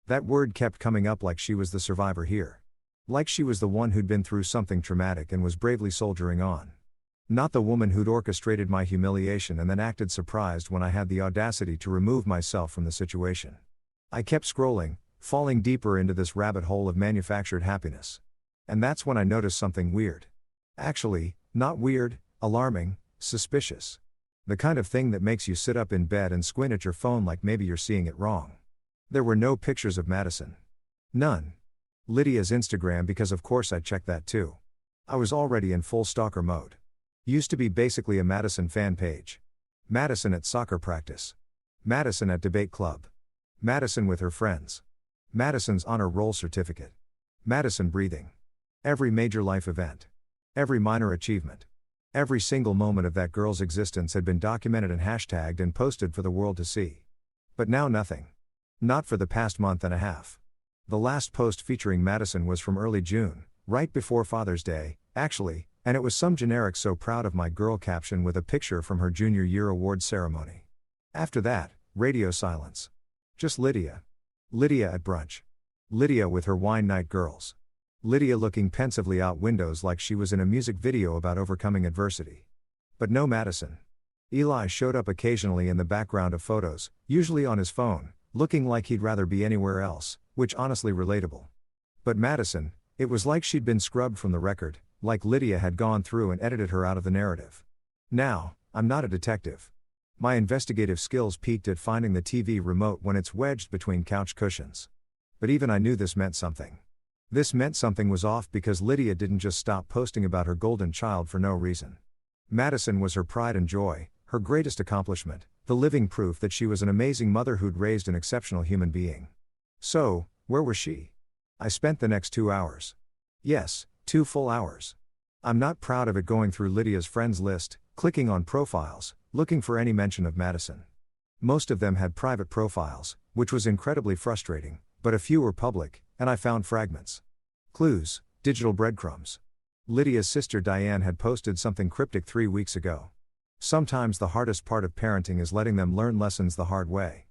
A: That word kept coming up like she was the survivor here. Like she was the one who'd been through something traumatic and was bravely soldiering on. Not the woman who'd orchestrated my humiliation and then acted surprised when I had the audacity to remove myself from the situation. I kept scrolling, falling deeper into this rabbit hole of manufactured happiness. And that's when I noticed something weird. Actually, not weird, alarming, suspicious. The kind of thing that makes you sit up in bed and squint at your phone like maybe you're seeing it wrong. There were no pictures of Madison. None. Lydia's Instagram, because of course I checked that too. I was already in full stalker mode. Used to be basically a Madison fan page. Madison at soccer practice. Madison at debate club. Madison with her friends. Madison's honor roll certificate. Madison breathing. Every major life event. Every minor achievement. Every single moment of that girl's existence had been documented and hashtagged and posted for the world to see. But now nothing. Not for the past month and a half. The last post featuring Madison was from early June, right before Father's Day, actually, and it was some generic "so proud of my girl" caption with a picture from her junior year award ceremony. After that, radio silence. Just Lydia. Lydia at brunch. Lydia with her wine night girls. Lydia looking pensively out windows like she was in a music video about overcoming adversity. But no Madison. Eli showed up occasionally in the background of photos, usually on his phone, looking like he'd rather be anywhere else, which honestly relatable. But Madison, it was like she'd been scrubbed from the record, like Lydia had gone through and edited her out of the narrative. Now, I'm not a detective. My investigative skills peaked at finding the TV remote when it's wedged between couch cushions. But even I knew this meant something. This meant something was off because Lydia didn't just stop posting about her golden child for no reason. Madison was her pride and joy, her greatest accomplishment, the living proof that she was an amazing mother who'd raised an exceptional human being. So, where was she? I spent the next 2 hours. Yes, 2 full hours. I'm not proud of it, going through Lydia's friends list, clicking on profiles, looking for any mention of Madison. Most of them had private profiles, which was incredibly frustrating, but a few were public, and I found fragments. Clues, digital breadcrumbs. Lydia's sister Diane had posted something cryptic 3 weeks ago. Sometimes the hardest part of parenting is letting them learn lessons the hard way.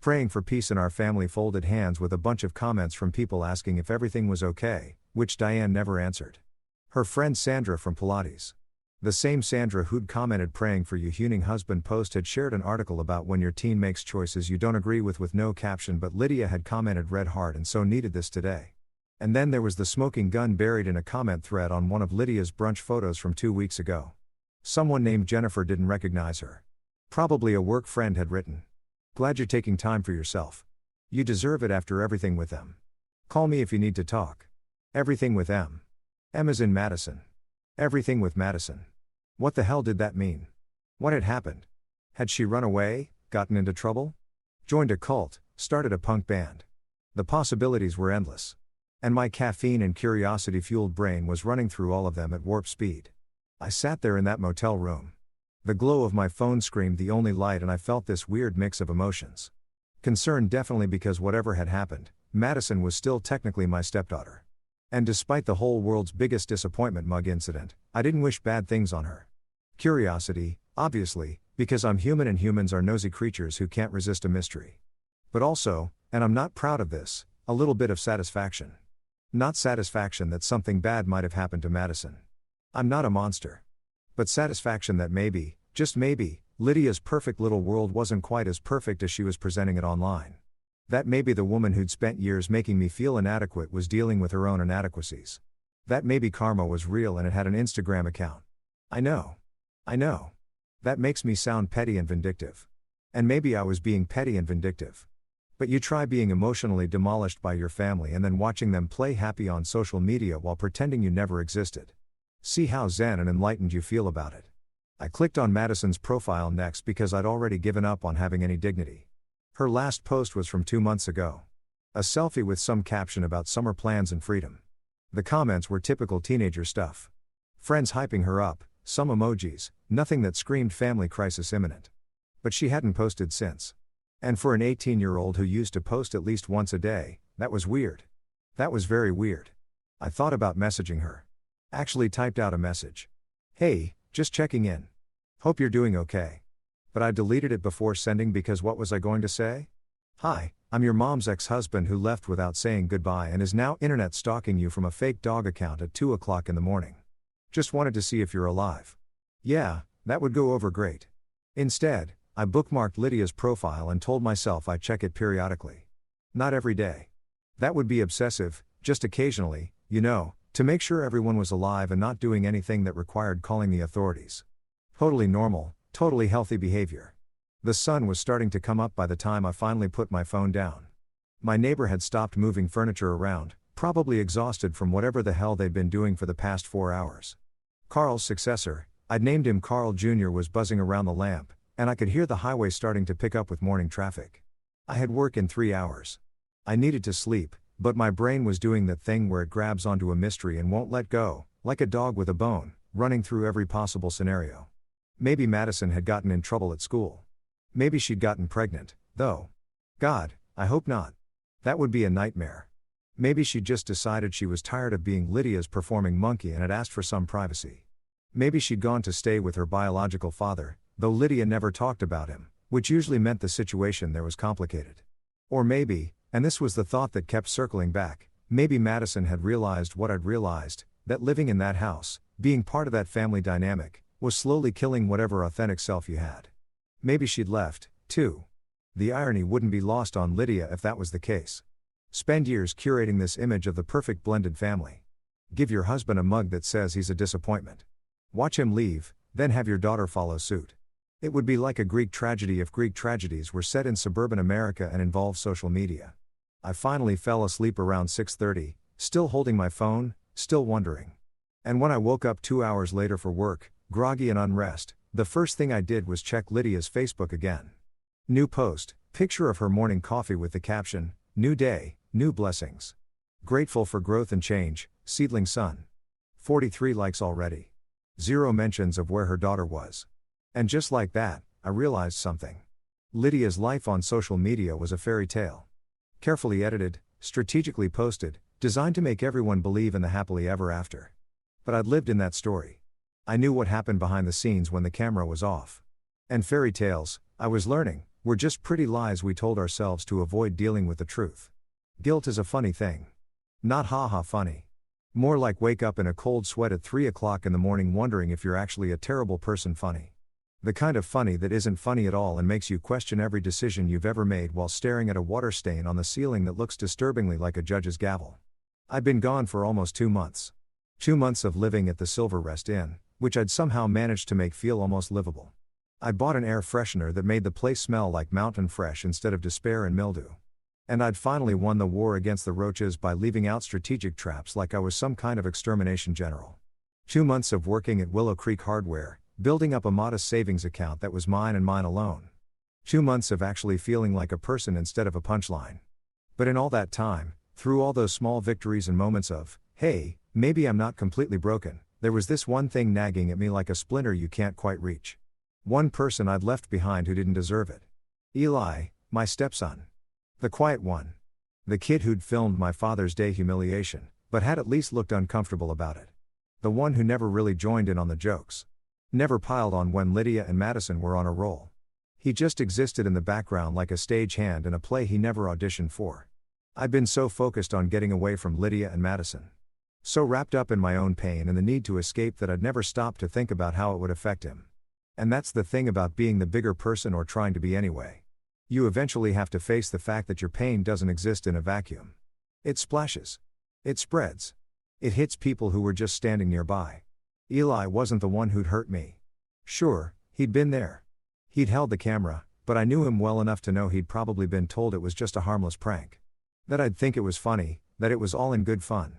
A: Praying for peace in our family, folded hands with a bunch of comments from people asking if everything was okay, which Diane never answered. Her friend Sandra from Pilates. The same Sandra who'd commented praying for you huning husband post had shared an article about when your teen makes choices you don't agree with no caption, but Lydia had commented "read hard and so needed this today." And then there was the smoking gun buried in a comment thread on one of Lydia's brunch photos from 2 weeks ago. Someone named Jennifer didn't recognize her. Probably a work friend had written, "Glad you're taking time for yourself. You deserve it after everything with them. Call me if you need to talk." Everything with M. M as in Madison. Everything with Madison. What the hell did that mean? What had happened? Had she run away, gotten into trouble? Joined a cult, started a punk band? The possibilities were endless. And my caffeine and curiosity-fueled brain was running through all of them at warp speed. I sat there in that motel room. The glow of my phone screamed the only light, and I felt this weird mix of emotions. Concern, definitely, because whatever had happened, Madison was still technically my stepdaughter. And despite the whole world's biggest disappointment mug incident, I didn't wish bad things on her. Curiosity, obviously, because I'm human and humans are nosy creatures who can't resist a mystery. But also, and I'm not proud of this, a little bit of satisfaction. Not satisfaction that something bad might have happened to Madison. I'm not a monster. But satisfaction that maybe, just maybe, Lydia's perfect little world wasn't quite as perfect as she was presenting it online. That maybe the woman who'd spent years making me feel inadequate was dealing with her own inadequacies. That maybe karma was real and it had an Instagram account. I know. That makes me sound petty and vindictive. And maybe I was being petty and vindictive. But you try being emotionally demolished by your family and then watching them play happy on social media while pretending you never existed. See how zen and enlightened you feel about it. I clicked on Madison's profile next because I'd already given up on having any dignity. Her last post was from 2 months ago. A selfie with some caption about summer plans and freedom. The comments were typical teenager stuff. Friends hyping her up, some emojis, nothing that screamed family crisis imminent. But she hadn't posted since. And for an 18-year-old who used to post at least once a day, that was weird. That was very weird. I thought about messaging her. Actually typed out a message. Hey, just checking in. Hope you're doing okay. But I deleted it before sending because what was I going to say? Hi, I'm your mom's ex-husband who left without saying goodbye and is now internet stalking you from a fake dog account at 2 o'clock in the morning. Just wanted to see if you're alive. Yeah, that would go over great. Instead, I bookmarked Lydia's profile and told myself I'd check it periodically. Not every day. That would be obsessive, just occasionally, to make sure everyone was alive and not doing anything that required calling the authorities. Totally normal, totally healthy behavior. The sun was starting to come up by the time I finally put my phone down. My neighbor had stopped moving furniture around, probably exhausted from whatever the hell they'd been doing for the past 4 hours. Carl's successor, I'd named him Carl Jr., was buzzing around the lamp, and I could hear the highway starting to pick up with morning traffic. I had work in 3 hours. I needed to sleep, but my brain was doing that thing where it grabs onto a mystery and won't let go, like a dog with a bone, running through every possible scenario. Maybe Madison had gotten in trouble at school. Maybe she'd gotten pregnant, though. God, I hope not. That would be a nightmare. Maybe she'd just decided she was tired of being Lydia's performing monkey and had asked for some privacy. Maybe she'd gone to stay with her biological father, though Lydia never talked about him, which usually meant the situation there was complicated. Or maybe, and this was the thought that kept circling back, maybe Madison had realized what I'd realized, that living in that house, being part of that family dynamic, was slowly killing whatever authentic self you had. Maybe she'd left, too. The irony wouldn't be lost on Lydia if that was the case. Spend years curating this image of the perfect blended family. Give your husband a mug that says he's a disappointment. Watch him leave, then have your daughter follow suit. It would be like a Greek tragedy if Greek tragedies were set in suburban America and involved social media. I finally fell asleep around 6:30, still holding my phone, still wondering. And when I woke up 2 hours later for work, groggy and unrest, the first thing I did was check Lydia's Facebook again. New post, picture of her morning coffee with the caption, "New day, new blessings. Grateful for growth and change, seedling son." 43 likes already. 0 mentions of where her daughter was. And just like that, I realized something. Lydia's life on social media was a fairy tale. Carefully edited, strategically posted, designed to make everyone believe in the happily ever after. But I'd lived in that story. I knew what happened behind the scenes when the camera was off. And fairy tales, I was learning, were just pretty lies we told ourselves to avoid dealing with the truth. Guilt is a funny thing. Not haha funny. More like wake up in a cold sweat at 3 o'clock in the morning wondering if you're actually a terrible person funny. The kind of funny that isn't funny at all and makes you question every decision you've ever made while staring at a water stain on the ceiling that looks disturbingly like a judge's gavel. I'd been gone for almost 2 months. 2 months of living at the Silver Rest Inn, which I'd somehow managed to make feel almost livable. I'd bought an air freshener that made the place smell like mountain fresh instead of despair and mildew. And I'd finally won the war against the roaches by leaving out strategic traps like I was some kind of extermination general. 2 months of working at Willow Creek Hardware, building up a modest savings account that was mine and mine alone. 2 months of actually feeling like a person instead of a punchline. But in all that time, through all those small victories and moments of, hey, maybe I'm not completely broken, there was this one thing nagging at me like a splinter you can't quite reach. One person I'd left behind who didn't deserve it. Eli, my stepson. The quiet one. The kid who'd filmed my Father's Day humiliation, but had at least looked uncomfortable about it. The one who never really joined in on the jokes. Never piled on when Lydia and Madison were on a roll. He just existed in the background like a stagehand in a play he never auditioned for. I'd been so focused on getting away from Lydia and Madison. So wrapped up in my own pain and the need to escape that I'd never stopped to think about how it would affect him. And that's the thing about being the bigger person or trying to be anyway. You eventually have to face the fact that your pain doesn't exist in a vacuum. It splashes. It spreads. It hits people who were just standing nearby. Eli wasn't the one who'd hurt me. Sure, he'd been there. He'd held the camera, but I knew him well enough to know he'd probably been told it was just a harmless prank. That I'd think it was funny, that it was all in good fun.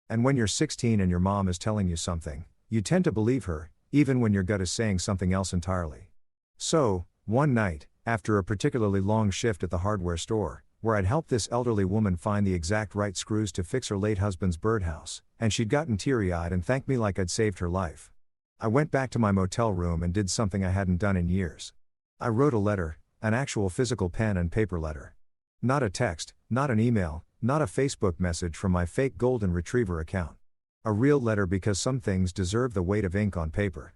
A: And when you're 16 and your mom is telling you something, you tend to believe her, even when your gut is saying something else entirely. So, one night, after a particularly long shift at the hardware store, where I'd helped this elderly woman find the exact right screws to fix her late husband's birdhouse, and she'd gotten teary-eyed and thanked me like I'd saved her life. I went back to my motel room and did something I hadn't done in years. I wrote a letter, an actual physical pen and paper letter. Not a text, not an email, not a Facebook message from my fake golden retriever account. A real letter because some things deserve the weight of ink on paper.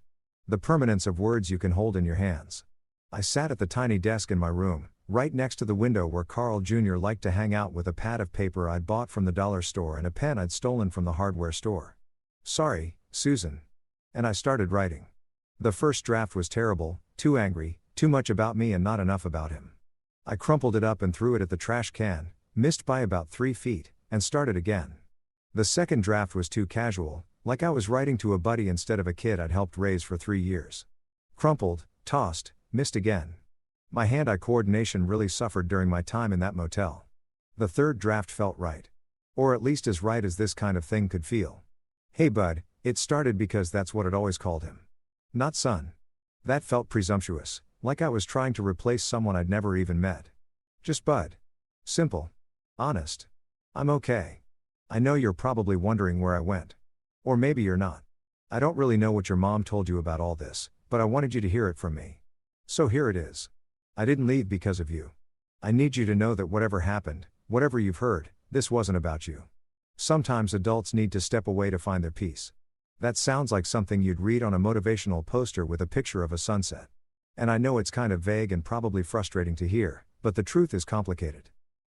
A: The permanence of words you can hold in your hands. I sat at the tiny desk in my room, right next to the window where Carl Jr. liked to hang out with a pad of paper I'd bought from the dollar store and a pen I'd stolen from the hardware store. Sorry, Susan. And I started writing. The first draft was terrible, too angry, too much about me and not enough about him. I crumpled it up and threw it at the trash can, missed by about 3 feet, and started again. The second draft was too casual, like I was writing to a buddy instead of a kid I'd helped raise for 3 years. Crumpled, tossed, missed again. My hand-eye coordination really suffered during my time in that motel. The third draft felt right. Or at least as right as this kind of thing could feel. Hey bud, it started because that's what I'd always called him. Not son. That felt presumptuous, like I was trying to replace someone I'd never even met. Just bud. Simple. Honest. I'm okay. I know you're probably wondering where I went. Or maybe you're not. I don't really know what your mom told you about all this, but I wanted you to hear it from me. So here it is. I didn't leave because of you. I need you to know that whatever happened, whatever you've heard, this wasn't about you. Sometimes adults need to step away to find their peace. That sounds like something you'd read on a motivational poster with a picture of a sunset. And I know it's kind of vague and probably frustrating to hear, but the truth is complicated.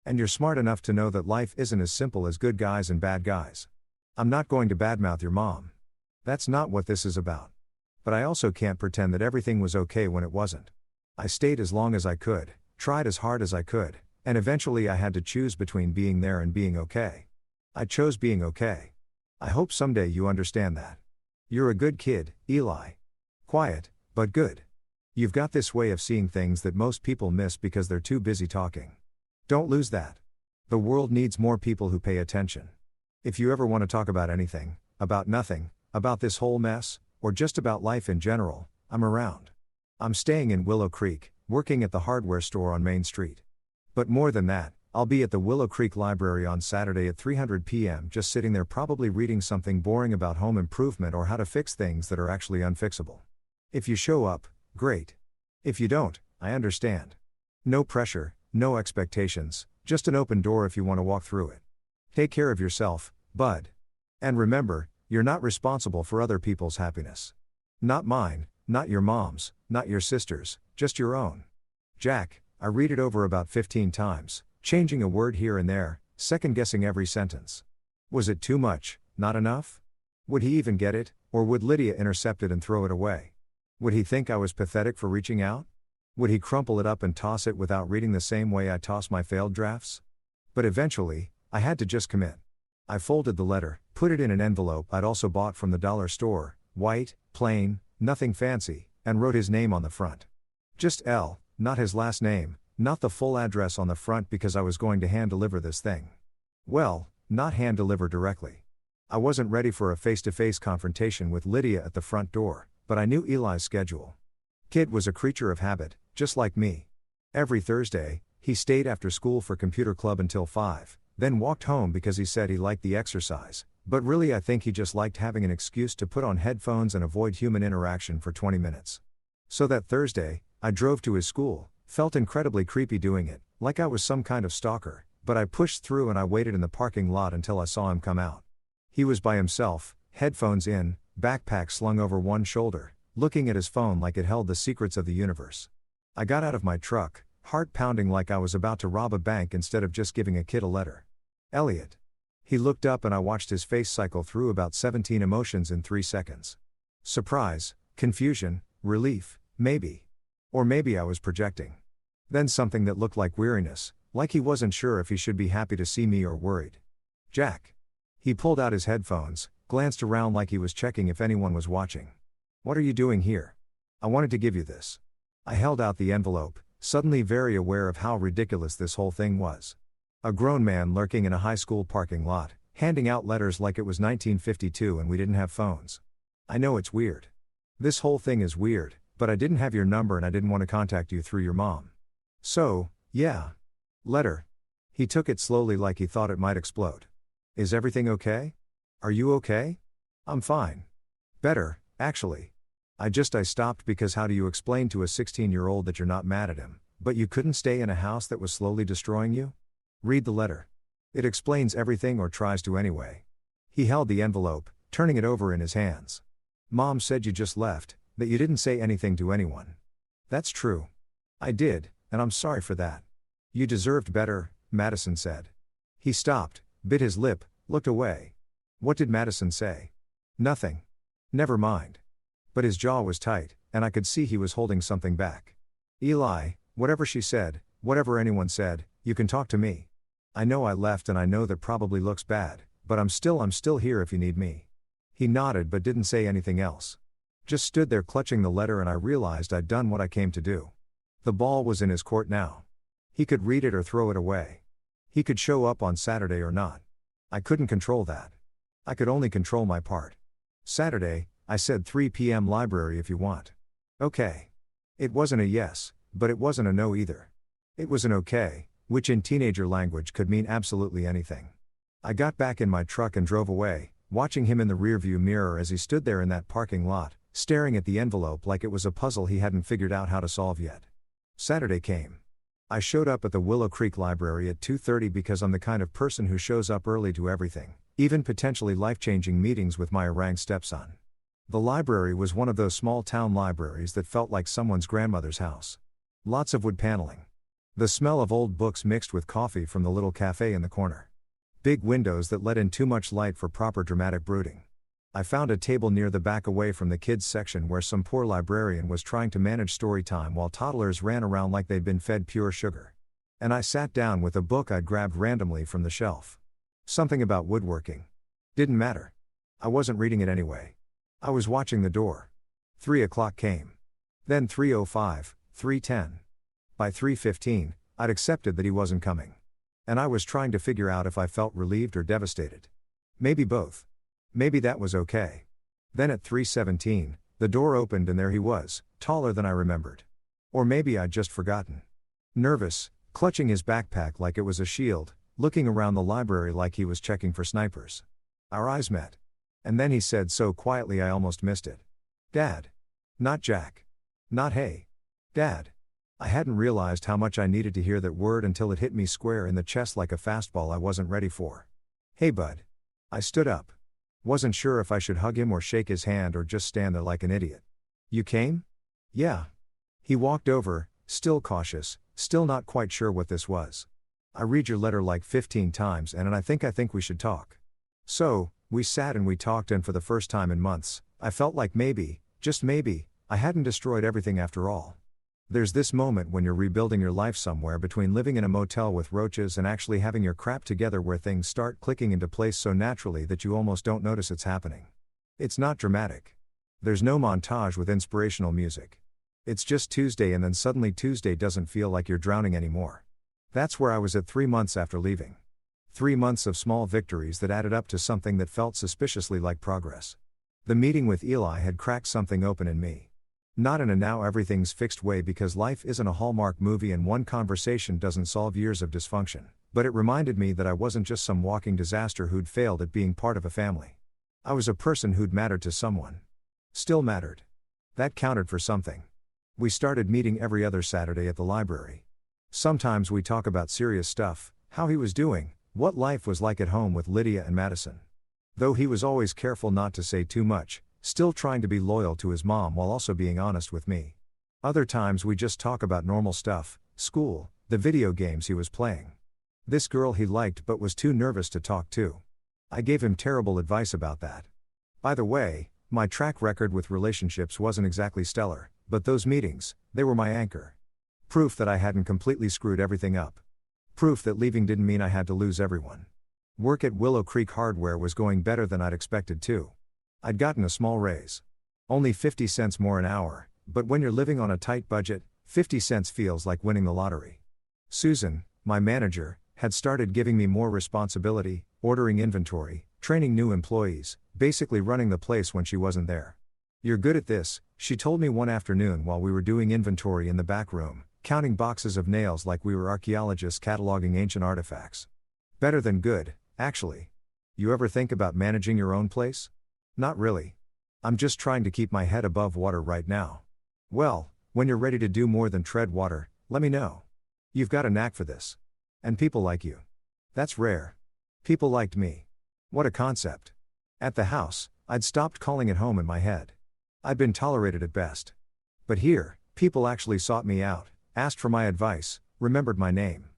A: And you're smart enough to know that life isn't as simple as good guys and bad guys. I'm not going to badmouth your mom. That's not what this is about. But I also can't pretend that everything was okay when it wasn't. I stayed as long as I could, tried as hard as I could, and eventually I had to choose between being there and being okay. I chose being okay. I hope someday you understand that. You're a good kid, Eli. Quiet, but good. You've got this way of seeing things that most people miss because they're too busy talking. Don't lose that. The world needs more people who pay attention. If you ever want to talk about anything, about nothing, about this whole mess, or just about life in general, I'm around. I'm staying in Willow Creek, working at the hardware store on Main Street. But more than that, I'll be at the Willow Creek Library on Saturday at 3:00 p.m. just sitting there probably reading something boring about home improvement or how to fix things that are actually unfixable. If you show up, great. If you don't, I understand. No pressure, no expectations, just an open door if you want to walk through it. Take care of yourself, bud. And remember, you're not responsible for other people's happiness. Not mine, not your mom's, not your sister's, just your own. Jack. I read it over about 15 times, changing a word here and there, second-guessing every sentence. Was it too much, not enough? Would he even get it, or would Lydia intercept it and throw it away? Would he think I was pathetic for reaching out? Would he crumple it up and toss it without reading the same way I toss my failed drafts? But eventually, I had to just commit. I folded the letter, put it in an envelope I'd also bought from the dollar store, white, plain, nothing fancy, and wrote his name on the front. Just L, not his last name, not the full address on the front because I was going to hand-deliver this thing. Well, not hand-deliver directly. I wasn't ready for a face-to-face confrontation with Lydia at the front door, but I knew Eli's schedule. Kid was a creature of habit, just like me. Every Thursday, he stayed after school for computer club until 5, then walked home because he said he liked the exercise, but really I think he just liked having an excuse to put on headphones and avoid human interaction for 20 minutes. So that Thursday, I drove to his school, felt incredibly creepy doing it, like I was some kind of stalker, but I pushed through and I waited in the parking lot until I saw him come out. He was by himself, headphones in, backpack slung over one shoulder, looking at his phone like it held the secrets of the universe. I got out of my truck, heart pounding like I was about to rob a bank instead of just giving a kid a letter. Elliot. He looked up and I watched his face cycle through about 17 emotions in 3 seconds. Surprise, confusion, relief, maybe. Or maybe I was projecting. Then something that looked like weariness, like he wasn't sure if he should be happy to see me or worried. Jack. He pulled out his headphones, glanced around like he was checking if anyone was watching. What are you doing here? I wanted to give you this. I held out the envelope, suddenly very aware of how ridiculous this whole thing was. A grown man lurking in a high school parking lot, handing out letters like it was 1952 and we didn't have phones. I know it's weird. This whole thing is weird, but I didn't have your number and I didn't want to contact you through your mom. So, yeah. Letter. He took it slowly like he thought it might explode. Is everything okay? Are you okay? I'm fine. Better, actually. I stopped because how do you explain to a 16-year-old that you're not mad at him, but you couldn't stay in a house that was slowly destroying you? Read the letter. It explains everything or tries to anyway. He held the envelope, turning it over in his hands. Mom said you just left, that you didn't say anything to anyone. That's true. I did, and I'm sorry for that. You deserved better, Madison said. He stopped, bit his lip, looked away. What did Madison say? Nothing. Never mind. But his jaw was tight, and I could see he was holding something back. Eli, whatever she said, whatever anyone said, you can talk to me. I know I left and I know that probably looks bad, but I'm still here if you need me. He nodded but didn't say anything else. Just stood there clutching the letter and I realized I'd done what I came to do. The ball was in his court now. He could read it or throw it away. He could show up on Saturday or not. I couldn't control that. I could only control my part. Saturday, I said 3 p.m. library if you want. Okay. It wasn't a yes, but it wasn't a no either. It was an okay, which in teenager language could mean absolutely anything. I got back in my truck and drove away, watching him in the rearview mirror as he stood there in that parking lot, staring at the envelope like it was a puzzle he hadn't figured out how to solve yet. Saturday came. I showed up at the Willow Creek Library at 2:30 because I'm the kind of person who shows up early to everything, even potentially life-changing meetings with my orang stepson. The library was one of those small-town libraries that felt like someone's grandmother's house. Lots of wood paneling. The smell of old books mixed with coffee from the little cafe in the corner. Big windows that let in too much light for proper dramatic brooding. I found a table near the back away from the kids section where some poor librarian was trying to manage story time while toddlers ran around like they'd been fed pure sugar. And I sat down with a book I'd grabbed randomly from the shelf. Something about woodworking. Didn't matter. I wasn't reading it anyway. I was watching the door. 3 o'clock came. Then 3:05, 3:10. By 3:15, I'd accepted that he wasn't coming. And I was trying to figure out if I felt relieved or devastated. Maybe both. Maybe that was okay. Then at 3:17, the door opened and there he was, taller than I remembered. Or maybe I'd just forgotten. Nervous, clutching his backpack like it was a shield, looking around the library like he was checking for snipers. Our eyes met. And then he said so quietly I almost missed it. Dad. Not Jack. Not hey. Dad. I hadn't realized how much I needed to hear that word until it hit me square in the chest like a fastball I wasn't ready for. Hey bud. I stood up. Wasn't sure if I should hug him or shake his hand or just stand there like an idiot. You came? Yeah. He walked over, still cautious, still not quite sure what this was. I read your letter like 15 times and I think we should talk. So, we sat and we talked and for the first time in months, I felt like maybe, just maybe, I hadn't destroyed everything after all. There's this moment when you're rebuilding your life somewhere between living in a motel with roaches and actually having your crap together where things start clicking into place so naturally that you almost don't notice it's happening. It's not dramatic. There's no montage with inspirational music. It's just Tuesday and then suddenly Tuesday doesn't feel like you're drowning anymore. That's where I was at 3 months after leaving. 3 months of small victories that added up to something that felt suspiciously like progress. The meeting with Eli had cracked something open in me. Not in a now everything's fixed way because life isn't a Hallmark movie and one conversation doesn't solve years of dysfunction, but it reminded me that I wasn't just some walking disaster who'd failed at being part of a family. I was a person who'd mattered to someone. Still mattered. That counted for something. We started meeting every other Saturday at the library. Sometimes we talk about serious stuff, how he was doing, what life was like at home with Lydia and Madison. Though he was always careful not to say too much, still trying to be loyal to his mom while also being honest with me. Other times we just talk about normal stuff, school, the video games he was playing. This girl he liked but was too nervous to talk to. I gave him terrible advice about that. By the way, my track record with relationships wasn't exactly stellar, but those meetings, they were my anchor. Proof that I hadn't completely screwed everything up. Proof that leaving didn't mean I had to lose everyone. Work at Willow Creek Hardware was going better than I'd expected too. I'd gotten a small raise. Only 50 cents more an hour, but when you're living on a tight budget, 50 cents feels like winning the lottery. Susan, my manager, had started giving me more responsibility, ordering inventory, training new employees, basically running the place when she wasn't there. "You're good at this," she told me one afternoon while we were doing inventory in the back room, counting boxes of nails like we were archaeologists cataloging ancient artifacts. "Better than good, actually. You ever think about managing your own place?" "Not really. I'm just trying to keep my head above water right now." "Well, when you're ready to do more than tread water, let me know. You've got a knack for this. And people like you. That's rare." People liked me. What a concept. At the house, I'd stopped calling it home in my head. I'd been tolerated at best. But here, people actually sought me out, asked for my advice, remembered my name.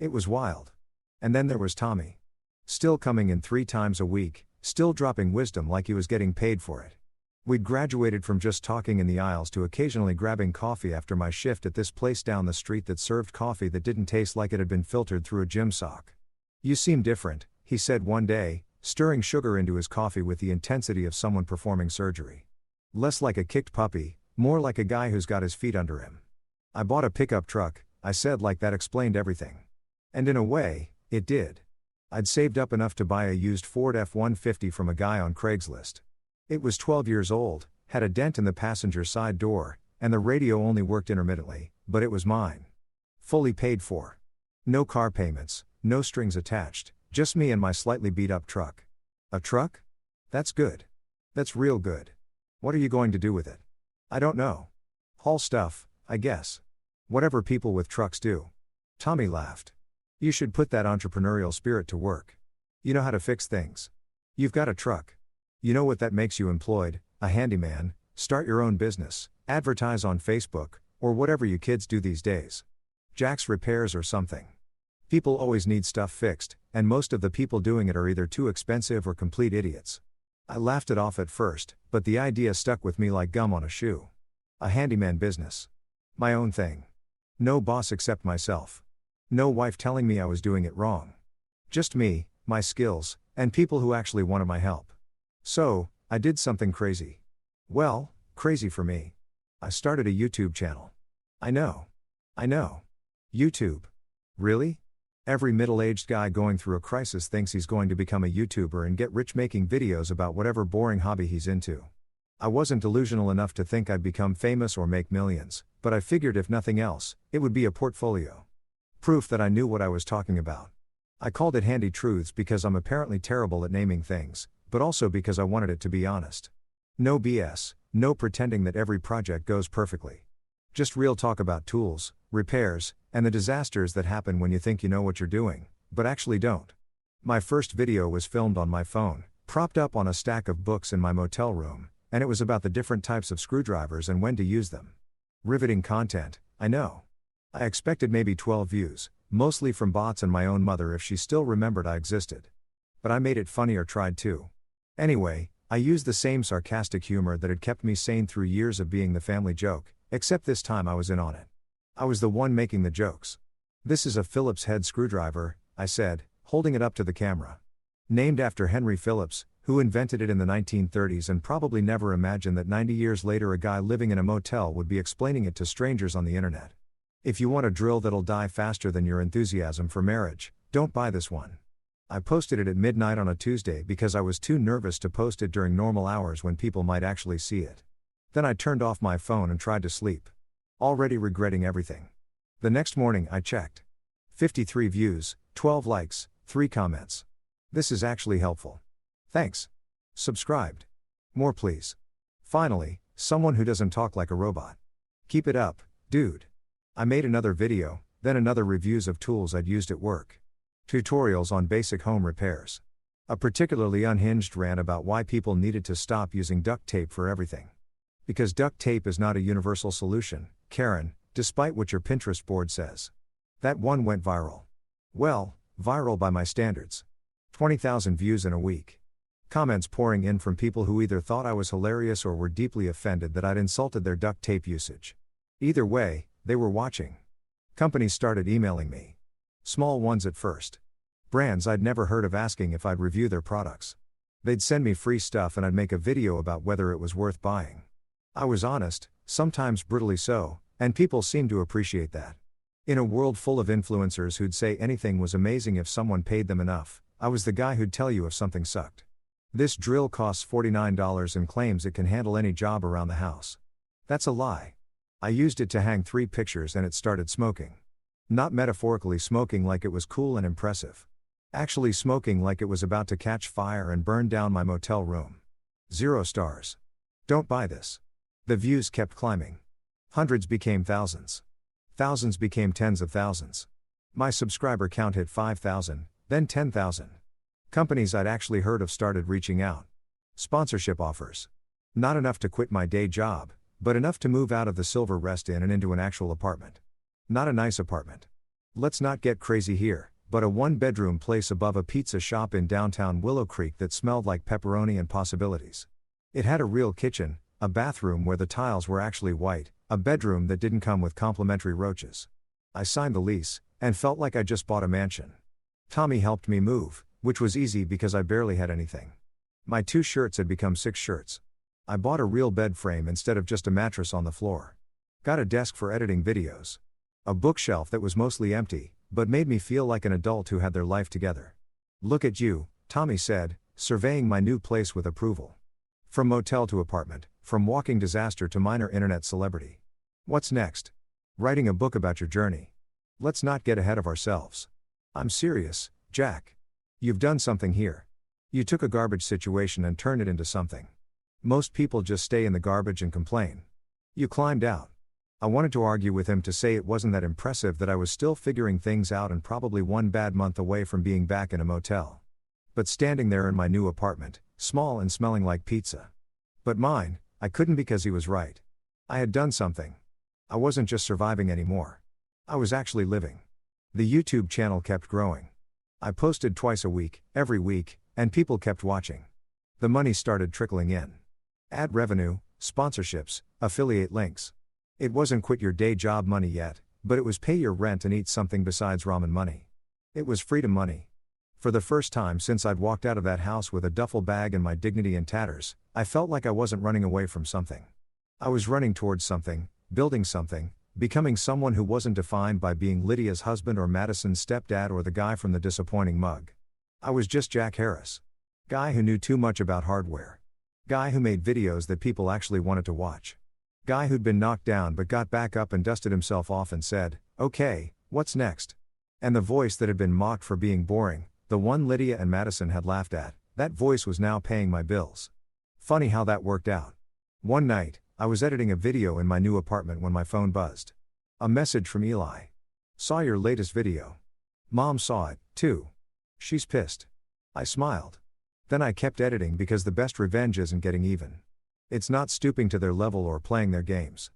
A: It was wild. And then there was Tommy. Still coming in 3 times a week, still dropping wisdom like he was getting paid for it. We'd graduated from just talking in the aisles to occasionally grabbing coffee after my shift at this place down the street that served coffee that didn't taste like it had been filtered through a gym sock. "You seem different," he said one day, stirring sugar into his coffee with the intensity of someone performing surgery. "Less like a kicked puppy, more like a guy who's got his feet under him." "I bought a pickup truck," I said, like that explained everything. And in a way, it did. I'd saved up enough to buy a used Ford F-150 from a guy on Craigslist. It was 12 years old, had a dent in the passenger side door, and the radio only worked intermittently, but it was mine. Fully paid for. No car payments, no strings attached, just me and my slightly beat-up truck. A truck? That's good. That's real good. What are you going to do with it? I don't know. Haul stuff, I guess. Whatever people with trucks do. Tommy laughed. You should put that entrepreneurial spirit to work. You know how to fix things. You've got a truck. You know what that makes you employed, a handyman, start your own business, advertise on Facebook, or whatever you kids do these days. Jack's Repairs or something. People always need stuff fixed, and most of the people doing it are either too expensive or complete idiots. I laughed it off at first, but the idea stuck with me like gum on a shoe. A handyman business. My own thing. No boss except myself. No wife telling me I was doing it wrong. Just me, my skills, and people who actually wanted my help. So, I did something crazy. Well, crazy for me. I started a YouTube channel. I know. YouTube. Really? Every middle-aged guy going through a crisis thinks he's going to become a YouTuber and get rich making videos about whatever boring hobby he's into. I wasn't delusional enough to think I'd become famous or make millions, but I figured if nothing else, it would be a portfolio. Proof that I knew what I was talking about. I called it Handy Truths because I'm apparently terrible at naming things, but also because I wanted it to be honest. No BS, no pretending that every project goes perfectly. Just real talk about tools, repairs, and the disasters that happen when you think you know what you're doing, but actually don't. My first video was filmed on my phone, propped up on a stack of books in my motel room, and it was about the different types of screwdrivers and when to use them. Riveting content, I know. I expected maybe 12 views, mostly from bots and my own mother if she still remembered I existed. But I made it funny or tried to. Anyway, I used the same sarcastic humor that had kept me sane through years of being the family joke, except this time I was in on it. I was the one making the jokes. "This is a Phillips head screwdriver," I said, holding it up to the camera. Named after Henry Phillips, who invented it in the 1930s and probably never imagined that 90 years later a guy living in a motel would be explaining it to strangers on the internet. If you want a drill that'll die faster than your enthusiasm for marriage, don't buy this one. I posted it at midnight on a Tuesday because I was too nervous to post it during normal hours when people might actually see it. Then I turned off my phone and tried to sleep. Already regretting everything. The next morning I checked. 53 views, 12 likes, 3 comments. This is actually helpful. Thanks. Subscribed. More please. Finally, someone who doesn't talk like a robot. Keep it up, dude. I made another video, then another reviews of tools I'd used at work. Tutorials on basic home repairs. A particularly unhinged rant about why people needed to stop using duct tape for everything. Because duct tape is not a universal solution, Karen, despite what your Pinterest board says. That one went viral. Well, viral by my standards. 20,000 views in a week. Comments pouring in from people who either thought I was hilarious or were deeply offended that I'd insulted their duct tape usage. Either way, they were watching. Companies started emailing me. Small ones at first. Brands I'd never heard of asking if I'd review their products. They'd send me free stuff and I'd make a video about whether it was worth buying. I was honest, sometimes brutally so, and people seemed to appreciate that. In a world full of influencers who'd say anything was amazing if someone paid them enough, I was the guy who'd tell you if something sucked. This drill costs $49 and claims it can handle any job around the house. That's a lie. I used it to hang 3 pictures and it started smoking. Not metaphorically smoking like it was cool and impressive. Actually smoking like it was about to catch fire and burn down my motel room. 0 stars. Don't buy this. The views kept climbing. Hundreds became thousands. Thousands became tens of thousands. My subscriber count hit 5,000, then 10,000. Companies I'd actually heard of started reaching out. Sponsorship offers. Not enough to quit my day job, but enough to move out of the Silver Rest Inn and into an actual apartment. Not a nice apartment. Let's not get crazy here, but a 1-bedroom place above a pizza shop in downtown Willow Creek that smelled like pepperoni and possibilities. It had a real kitchen, a bathroom where the tiles were actually white, a bedroom that didn't come with complimentary roaches. I signed the lease, and felt like I just bought a mansion. Tommy helped me move, which was easy because I barely had anything. My 2 shirts had become 6 shirts. I bought a real bed frame instead of just a mattress on the floor. Got a desk for editing videos. A bookshelf that was mostly empty, but made me feel like an adult who had their life together. Look at you, Tommy said, surveying my new place with approval. From motel to apartment, from walking disaster to minor internet celebrity. What's next? Writing a book about your journey. Let's not get ahead of ourselves. I'm serious, Jack. You've done something here. You took a garbage situation and turned it into something. Most people just stay in the garbage and complain. You climbed out. I wanted to argue with him to say it wasn't that impressive that I was still figuring things out and probably 1 bad month away from being back in a motel. But standing there in my new apartment, small and smelling like pizza. But mine, I couldn't because he was right. I had done something. I wasn't just surviving anymore. I was actually living. The YouTube channel kept growing. I posted twice a week, every week, and people kept watching. The money started trickling in. Ad revenue, sponsorships, affiliate links. It wasn't quit your day job money yet, but it was pay your rent and eat something besides ramen money. It was freedom money. For the first time since I'd walked out of that house with a duffel bag and my dignity in tatters, I felt like I wasn't running away from something. I was running towards something, building something, becoming someone who wasn't defined by being Lydia's husband or Madison's stepdad or the guy from the disappointing mug. I was just Jack Harris. Guy who knew too much about hardware. Guy who made videos that people actually wanted to watch. Guy who'd been knocked down but got back up and dusted himself off and said, "Okay, what's next?" And the voice that had been mocked for being boring, the one Lydia and Madison had laughed at, that voice was now paying my bills. Funny how that worked out. One night, I was editing a video in my new apartment when my phone buzzed. A message from Eli. "Saw your latest video. Mom saw it, too. She's pissed." I smiled. Then I kept editing because the best revenge isn't getting even. It's not stooping to their level or playing their games.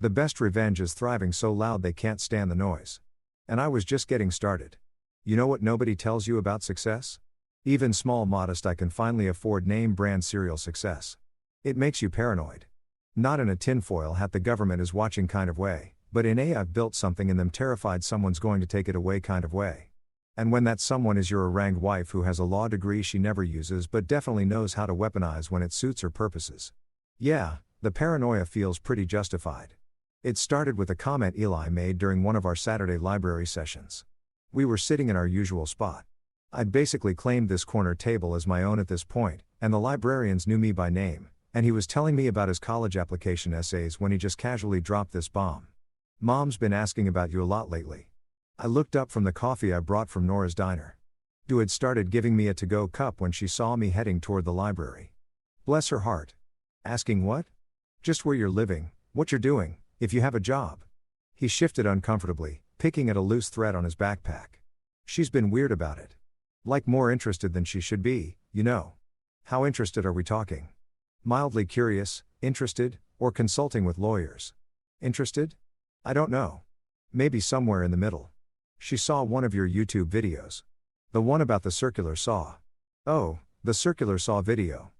A: The best revenge is thriving so loud they can't stand the noise. And I was just getting started. You know what nobody tells you about success? Even small modest I can finally afford name brand cereal success. It makes you paranoid. Not in a tinfoil hat the government is watching kind of way, but in a I've built something in them terrified someone's going to take it away kind of way. And when that someone is your harangued wife who has a law degree she never uses but definitely knows how to weaponize when it suits her purposes. Yeah, the paranoia feels pretty justified. It started with a comment Eli made during one of our Saturday library sessions. We were sitting in our usual spot. I'd basically claimed this corner table as my own at this point, and the librarians knew me by name, and he was telling me about his college application essays when he just casually dropped this bomb. "Mom's been asking about you a lot lately." I looked up from the coffee I brought from Nora's diner. Du had started giving me a to-go cup when she saw me heading toward the library. Bless her heart. Asking what? Just where you're living, what you're doing, if you have a job. He shifted uncomfortably, picking at a loose thread on his backpack. She's been weird about it. Like more interested than she should be, you know. How interested are we talking? Mildly curious, interested, or consulting with lawyers? Interested? I don't know. Maybe somewhere in the middle. She saw one of your YouTube videos. The one about the circular saw. Oh, the circular saw video.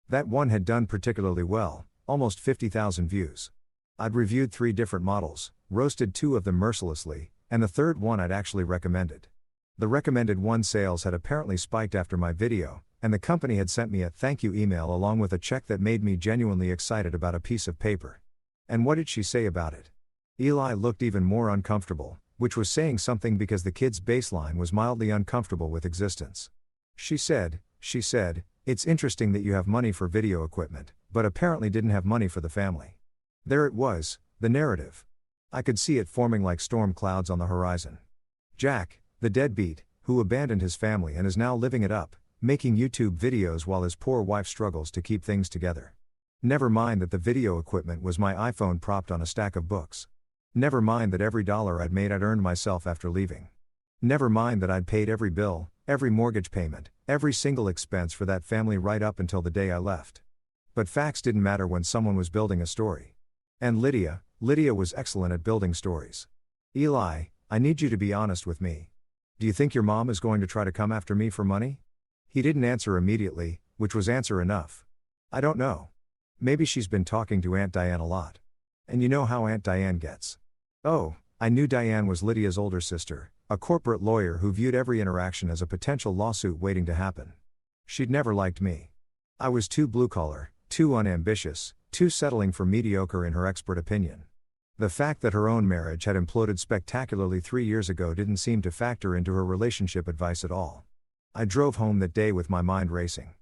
A: That one had done particularly well, almost 50,000 views. I'd reviewed 3 different models, roasted 2 of them mercilessly, and the third one I'd actually recommended. The recommended one sales had apparently spiked after my video, and the company had sent me a thank you email along with a check that made me genuinely excited about a piece of paper. And what did she say about it? Eli looked even more uncomfortable, which was saying something because the kid's baseline was mildly uncomfortable with existence. She said, it's interesting that you have money for video equipment, but apparently didn't have money for the family. There it was, the narrative. I could see it forming like storm clouds on the horizon. Jack, the deadbeat, who abandoned his family and is now living it up, making YouTube videos while his poor wife struggles to keep things together. Never mind that the video equipment was my iPhone propped on a stack of books. Never mind that every dollar I'd made I'd earned myself after leaving. Never mind that I'd paid every bill, every mortgage payment, every single expense for that family right up until the day I left. But facts didn't matter when someone was building a story. And Lydia was excellent at building stories. Eli, I need you to be honest with me. Do you think your mom is going to try to come after me for money? He didn't answer immediately, which was answer enough. I don't know. Maybe she's been talking to Aunt Diane a lot. And you know how Aunt Diane gets. Oh, I knew Diane was Lydia's older sister, a corporate lawyer who viewed every interaction as a potential lawsuit waiting to happen. She'd never liked me. I was too blue-collar, too unambitious, too settling for mediocre in her expert opinion. The fact that her own marriage had imploded spectacularly 3 years ago didn't seem to factor into her relationship advice at all. I drove home that day with my mind racing.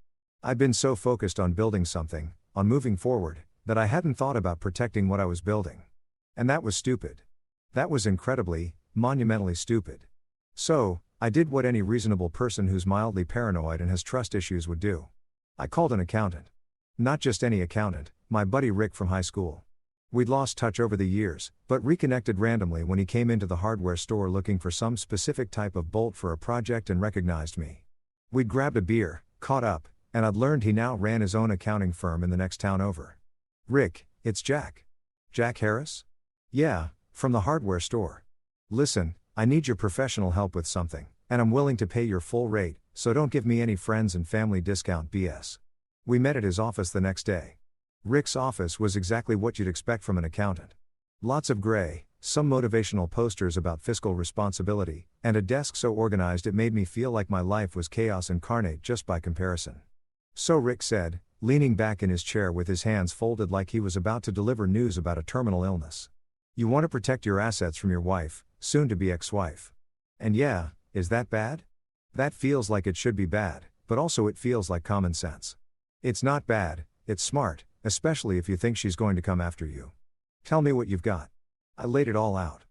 A: I'd been so focused on building something, on moving forward, that I hadn't thought about protecting what I was building. And that was stupid. That was incredibly, monumentally stupid. So, I did what any reasonable person who's mildly paranoid and has trust issues would do. I called an accountant. Not just any accountant, my buddy Rick from high school. We'd lost touch over the years, but reconnected randomly when he came into the hardware store looking for some specific type of bolt for a project and recognized me. We'd grabbed a beer, caught up, and I'd learned he now ran his own accounting firm in the next town over. Rick, it's Jack. Jack Harris? Yeah, from the hardware store. Listen, I need your professional help with something, and I'm willing to pay your full rate, so don't give me any friends and family discount BS. We met at his office the next day. Rick's office was exactly what you'd expect from an accountant. Lots of gray, some motivational posters about fiscal responsibility, and a desk so organized it made me feel like my life was chaos incarnate just by comparison. So Rick said, leaning back in his chair with his hands folded like he was about to deliver news about a terminal illness. You want to protect your assets from your wife, soon to be ex-wife. And yeah, is that bad? That feels like it should be bad, but also it feels like common sense. It's not bad, it's smart, especially if you think she's going to come after you. Tell me what you've got. I laid it all out.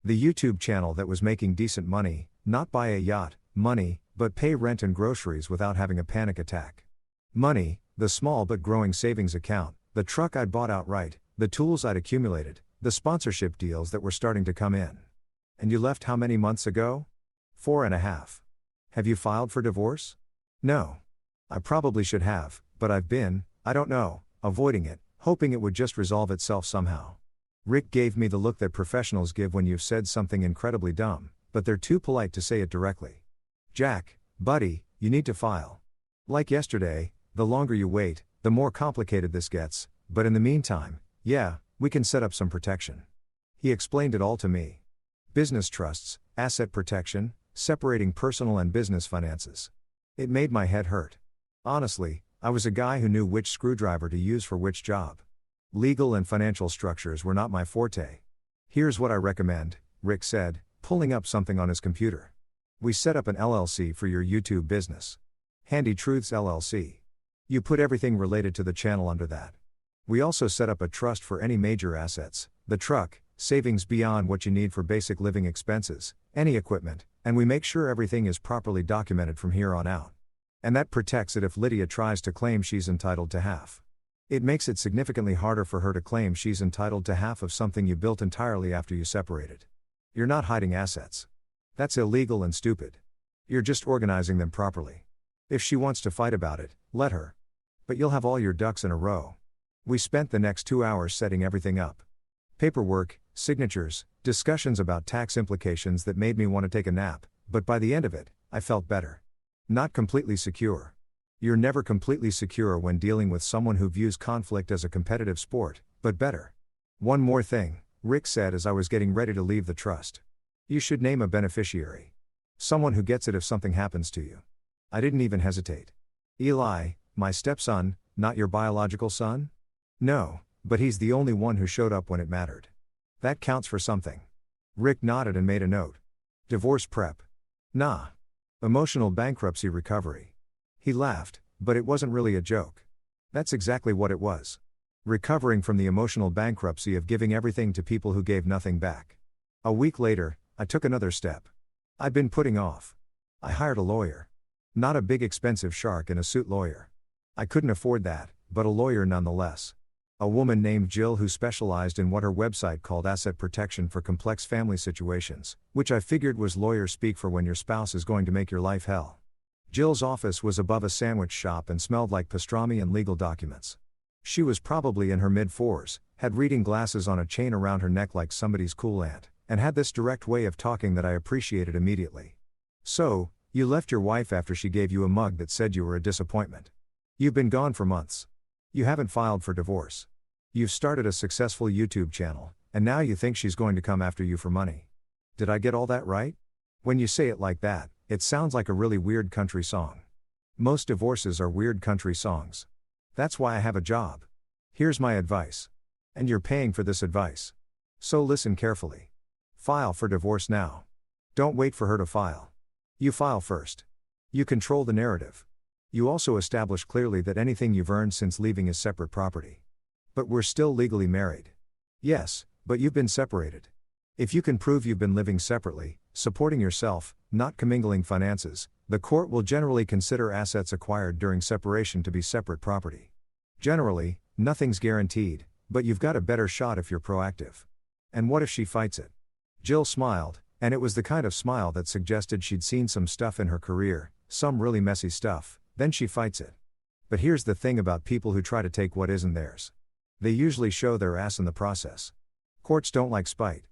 A: The YouTube channel that was making decent money, not buy a yacht, money, but pay rent and groceries without having a panic attack. Money, the small but growing savings account, the truck I'd bought outright, the tools I'd accumulated, the sponsorship deals that were starting to come in. And you left how many months ago? 4.5. Have you filed for divorce? No. I probably should have, but I've been, I don't know, avoiding it, hoping it would just resolve itself somehow. Rick gave me the look that professionals give when you've said something incredibly dumb, but they're too polite to say it directly. Jack, buddy, you need to file. Like yesterday, the longer you wait, the more complicated this gets, but in the meantime, yeah, we can set up some protection. He explained it all to me. Business trusts, asset protection, separating personal and business finances. It made my head hurt. Honestly, I was a guy who knew which screwdriver to use for which job. Legal and financial structures were not my forte. Here's what I recommend, Rick said, pulling up something on his computer. We set up an LLC for your YouTube business. Handy Truths LLC. You put everything related to the channel under that. We also set up a trust for any major assets, the truck, savings beyond what you need for basic living expenses, any equipment, and we make sure everything is properly documented from here on out. And that protects it if Lydia tries to claim she's entitled to half. It makes it significantly harder for her to claim she's entitled to half of something you built entirely after you separated. You're not hiding assets. That's illegal and stupid. You're just organizing them properly. If she wants to fight about it, let her. But you'll have all your ducks in a row. We spent the next 2 hours setting everything up. Paperwork, signatures, discussions about tax implications that made me want to take a nap, but by the end of it, I felt better. Not completely secure. You're never completely secure when dealing with someone who views conflict as a competitive sport, but better. One more thing, Rick said as I was getting ready to leave the trust. You should name a beneficiary. Someone who gets it if something happens to you. I didn't even hesitate. Eli, my stepson, not your biological son? No, but he's the only one who showed up when it mattered. That counts for something. Rick nodded and made a note. Divorce prep. Nah. Emotional bankruptcy recovery. He laughed, but it wasn't really a joke. That's exactly what it was. Recovering from the emotional bankruptcy of giving everything to people who gave nothing back. A week later, I took another step. I'd been putting off. I hired a lawyer. Not a big expensive shark in a suit lawyer. I couldn't afford that, but a lawyer nonetheless. A woman named Jill who specialized in what her website called asset protection for complex family situations, which I figured was lawyer speak for when your spouse is going to make your life hell. Jill's office was above a sandwich shop and smelled like pastrami and legal documents. She was probably in her mid-40s, had reading glasses on a chain around her neck like somebody's cool aunt, and had this direct way of talking that I appreciated immediately. So, you left your wife after she gave you a mug that said you were a disappointment. You've been gone for months. You haven't filed for divorce. You've started a successful YouTube channel, and now you think she's going to come after you for money. Did I get all that right? When you say it like that, it sounds like a really weird country song. Most divorces are weird country songs. That's why I have a job. Here's my advice. And you're paying for this advice. So listen carefully. File for divorce now. Don't wait for her to file. You file first. You control the narrative. You also establish clearly that anything you've earned since leaving is separate property. But we're still legally married. Yes, but you've been separated. If you can prove you've been living separately, supporting yourself, not commingling finances, the court will generally consider assets acquired during separation to be separate property. Generally, nothing's guaranteed, but you've got a better shot if you're proactive. And what if she fights it? Jill smiled, and it was the kind of smile that suggested she'd seen some stuff in her career, some really messy stuff. Then she fights it. But here's the thing about people who try to take what isn't theirs. They usually show their ass in the process. Courts don't like spite.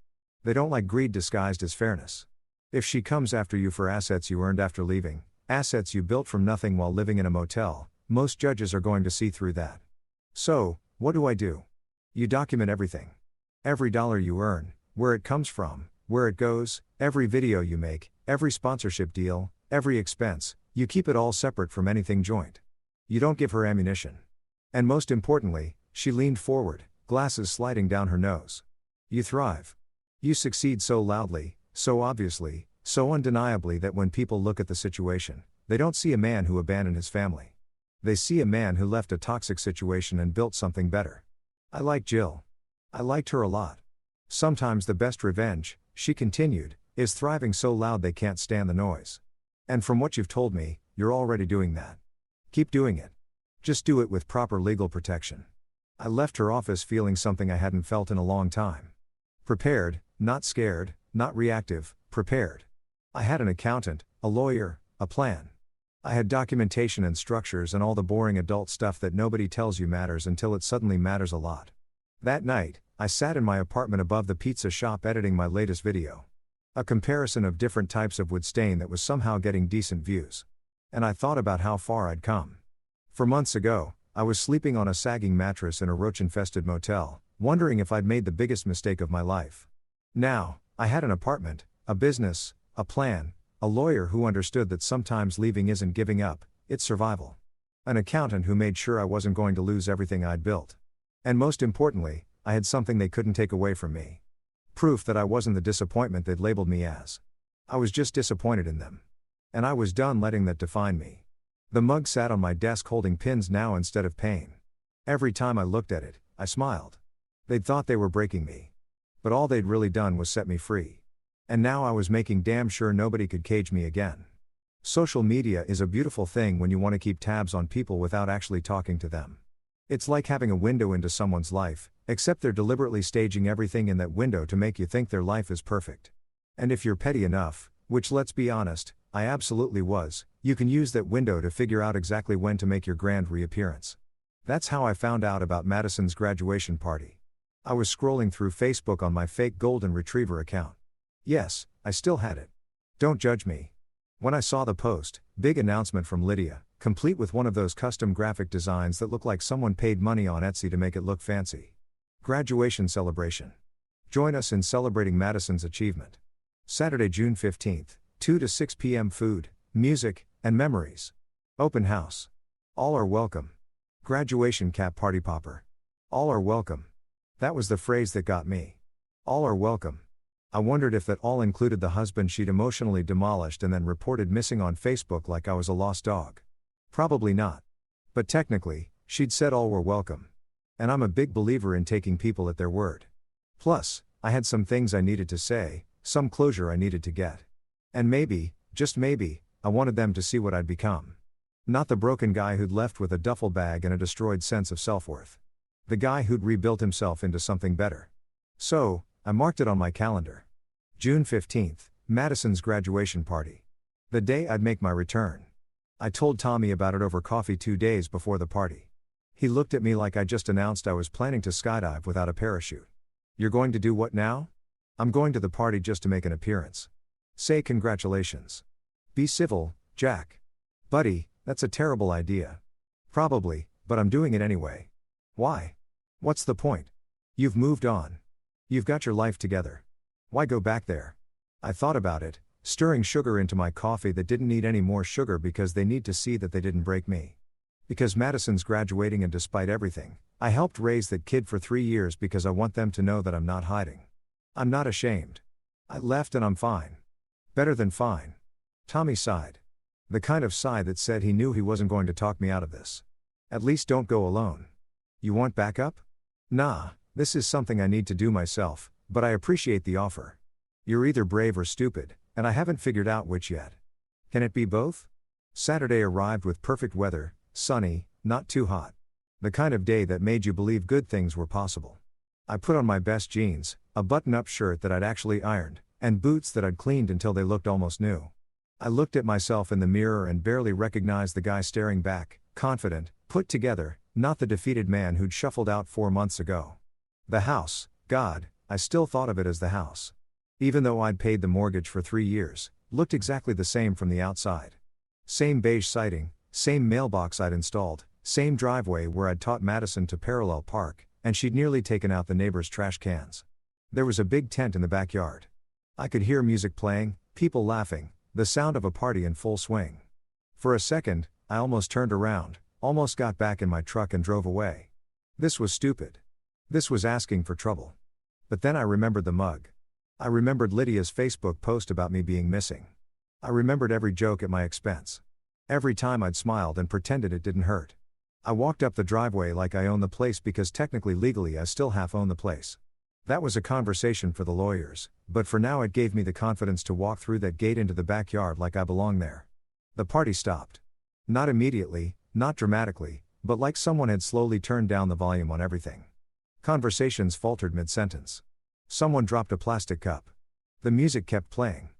A: They don't like greed disguised as fairness. If she comes after you for assets you earned after leaving, assets you built from nothing while living in a motel, most judges are going to see through that. So, what do? You document everything. Every dollar you earn, where it comes from, where it goes, every video you make, every sponsorship deal, every expense, you keep it all separate from anything joint. You don't give her ammunition. And most importantly, she leaned forward, glasses sliding down her nose. You thrive. You succeed so loudly, so obviously, so undeniably that when people look at the situation, they don't see a man who abandoned his family. They see a man who left a toxic situation and built something better. I like Jill. I liked her a lot. Sometimes the best revenge, she continued, is thriving so loud they can't stand the noise. And from what you've told me, you're already doing that. Keep doing it. Just do it with proper legal protection. I left her office feeling something I hadn't felt in a long time. Prepared, not scared, not reactive, prepared. I had an accountant, a lawyer, a plan. I had documentation and structures and all the boring adult stuff that nobody tells you matters until it suddenly matters a lot. That night, I sat in my apartment above the pizza shop editing my latest video. A comparison of different types of wood stain that was somehow getting decent views. And I thought about how far I'd come. For months ago, I was sleeping on a sagging mattress in a roach-infested motel, wondering if I'd made the biggest mistake of my life. Now, I had an apartment, a business, a plan, a lawyer who understood that sometimes leaving isn't giving up, it's survival. An accountant who made sure I wasn't going to lose everything I'd built. And most importantly, I had something they couldn't take away from me. Proof that I wasn't the disappointment they'd labeled me as. I was just disappointed in them. And I was done letting that define me. The mug sat on my desk holding pins now instead of pain. Every time I looked at it, I smiled. They'd thought they were breaking me. But all they'd really done was set me free. And now I was making damn sure nobody could cage me again. Social media is a beautiful thing when you want to keep tabs on people without actually talking to them. It's like having a window into someone's life, except they're deliberately staging everything in that window to make you think their life is perfect. And if you're petty enough, Which, let's be honest, I absolutely was. You can use that window to figure out exactly when to make your grand reappearance. That's how I found out about Madison's graduation party. I was scrolling through Facebook on my fake golden retriever account. Yes, I still had it. Don't judge me. When I saw the post, big announcement from Lydia, complete with one of those custom graphic designs that look like someone paid money on Etsy to make it look fancy. Graduation celebration. Join us in celebrating Madison's achievement. Saturday, June 15th, 2 to 6 p.m. Food, music, and memories. Open house. All are welcome. Graduation cap party popper. All are welcome. That was the phrase that got me. All are welcome. I wondered if that all included the husband she'd emotionally demolished and then reported missing on Facebook like I was a lost dog. Probably not. But technically, she'd said all were welcome. And I'm a big believer in taking people at their word. Plus, I had some things I needed to say, some closure I needed to get. And maybe, just maybe, I wanted them to see what I'd become. Not the broken guy who'd left with a duffel bag and a destroyed sense of self-worth. The guy who'd rebuilt himself into something better. So, I marked it on my calendar. June 15th, Madison's graduation party. The day I'd make my return. I told Tommy about it over coffee 2 days before the party. He looked at me like I just announced I was planning to skydive without a parachute. You're going to do what now? I'm going to the party just to make an appearance. Say congratulations. Be civil, Jack. Buddy, that's a terrible idea. Probably, but I'm doing it anyway. Why? What's the point? You've moved on. You've got your life together. Why go back there? I thought about it, stirring sugar into my coffee that didn't need any more sugar because they need to see that they didn't break me. Because Madison's graduating and despite everything, I helped raise that kid for 3 years because I want them to know that I'm not hiding. I'm not ashamed. I left and I'm fine. Better than fine. Tommy sighed. The kind of sigh that said he knew he wasn't going to talk me out of this. At least don't go alone. You want backup? Nah, this is something I need to do myself, but I appreciate the offer. You're either brave or stupid, and I haven't figured out which yet. Can it be both? Saturday arrived with perfect weather, sunny, not too hot. The kind of day that made you believe good things were possible. I put on my best jeans, a button-up shirt that I'd actually ironed, and boots that I'd cleaned until they looked almost new. I looked at myself in the mirror and barely recognized the guy staring back, confident, put together, not the defeated man who'd shuffled out 4 months ago. The house, God, I still thought of it as the house. Even though I'd paid the mortgage for 3 years, looked exactly the same from the outside. Same beige siding, same mailbox I'd installed, same driveway where I'd taught Madison to parallel park, and she'd nearly taken out the neighbor's trash cans. There was a big tent in the backyard. I could hear music playing, people laughing, the sound of a party in full swing. For a second, I almost turned around, almost got back in my truck and drove away. This was stupid. This was asking for trouble. But then I remembered the mug. I remembered Lydia's Facebook post about me being missing. I remembered every joke at my expense. Every time I'd smiled and pretended it didn't hurt. I walked up the driveway like I own the place because technically legally I still half own the place. That was a conversation for the lawyers, but for now it gave me the confidence to walk through that gate into the backyard like I belong there. The party stopped. Not immediately, not dramatically, but like someone had slowly turned down the volume on everything. Conversations faltered mid-sentence. Someone dropped a plastic cup. The music kept playing.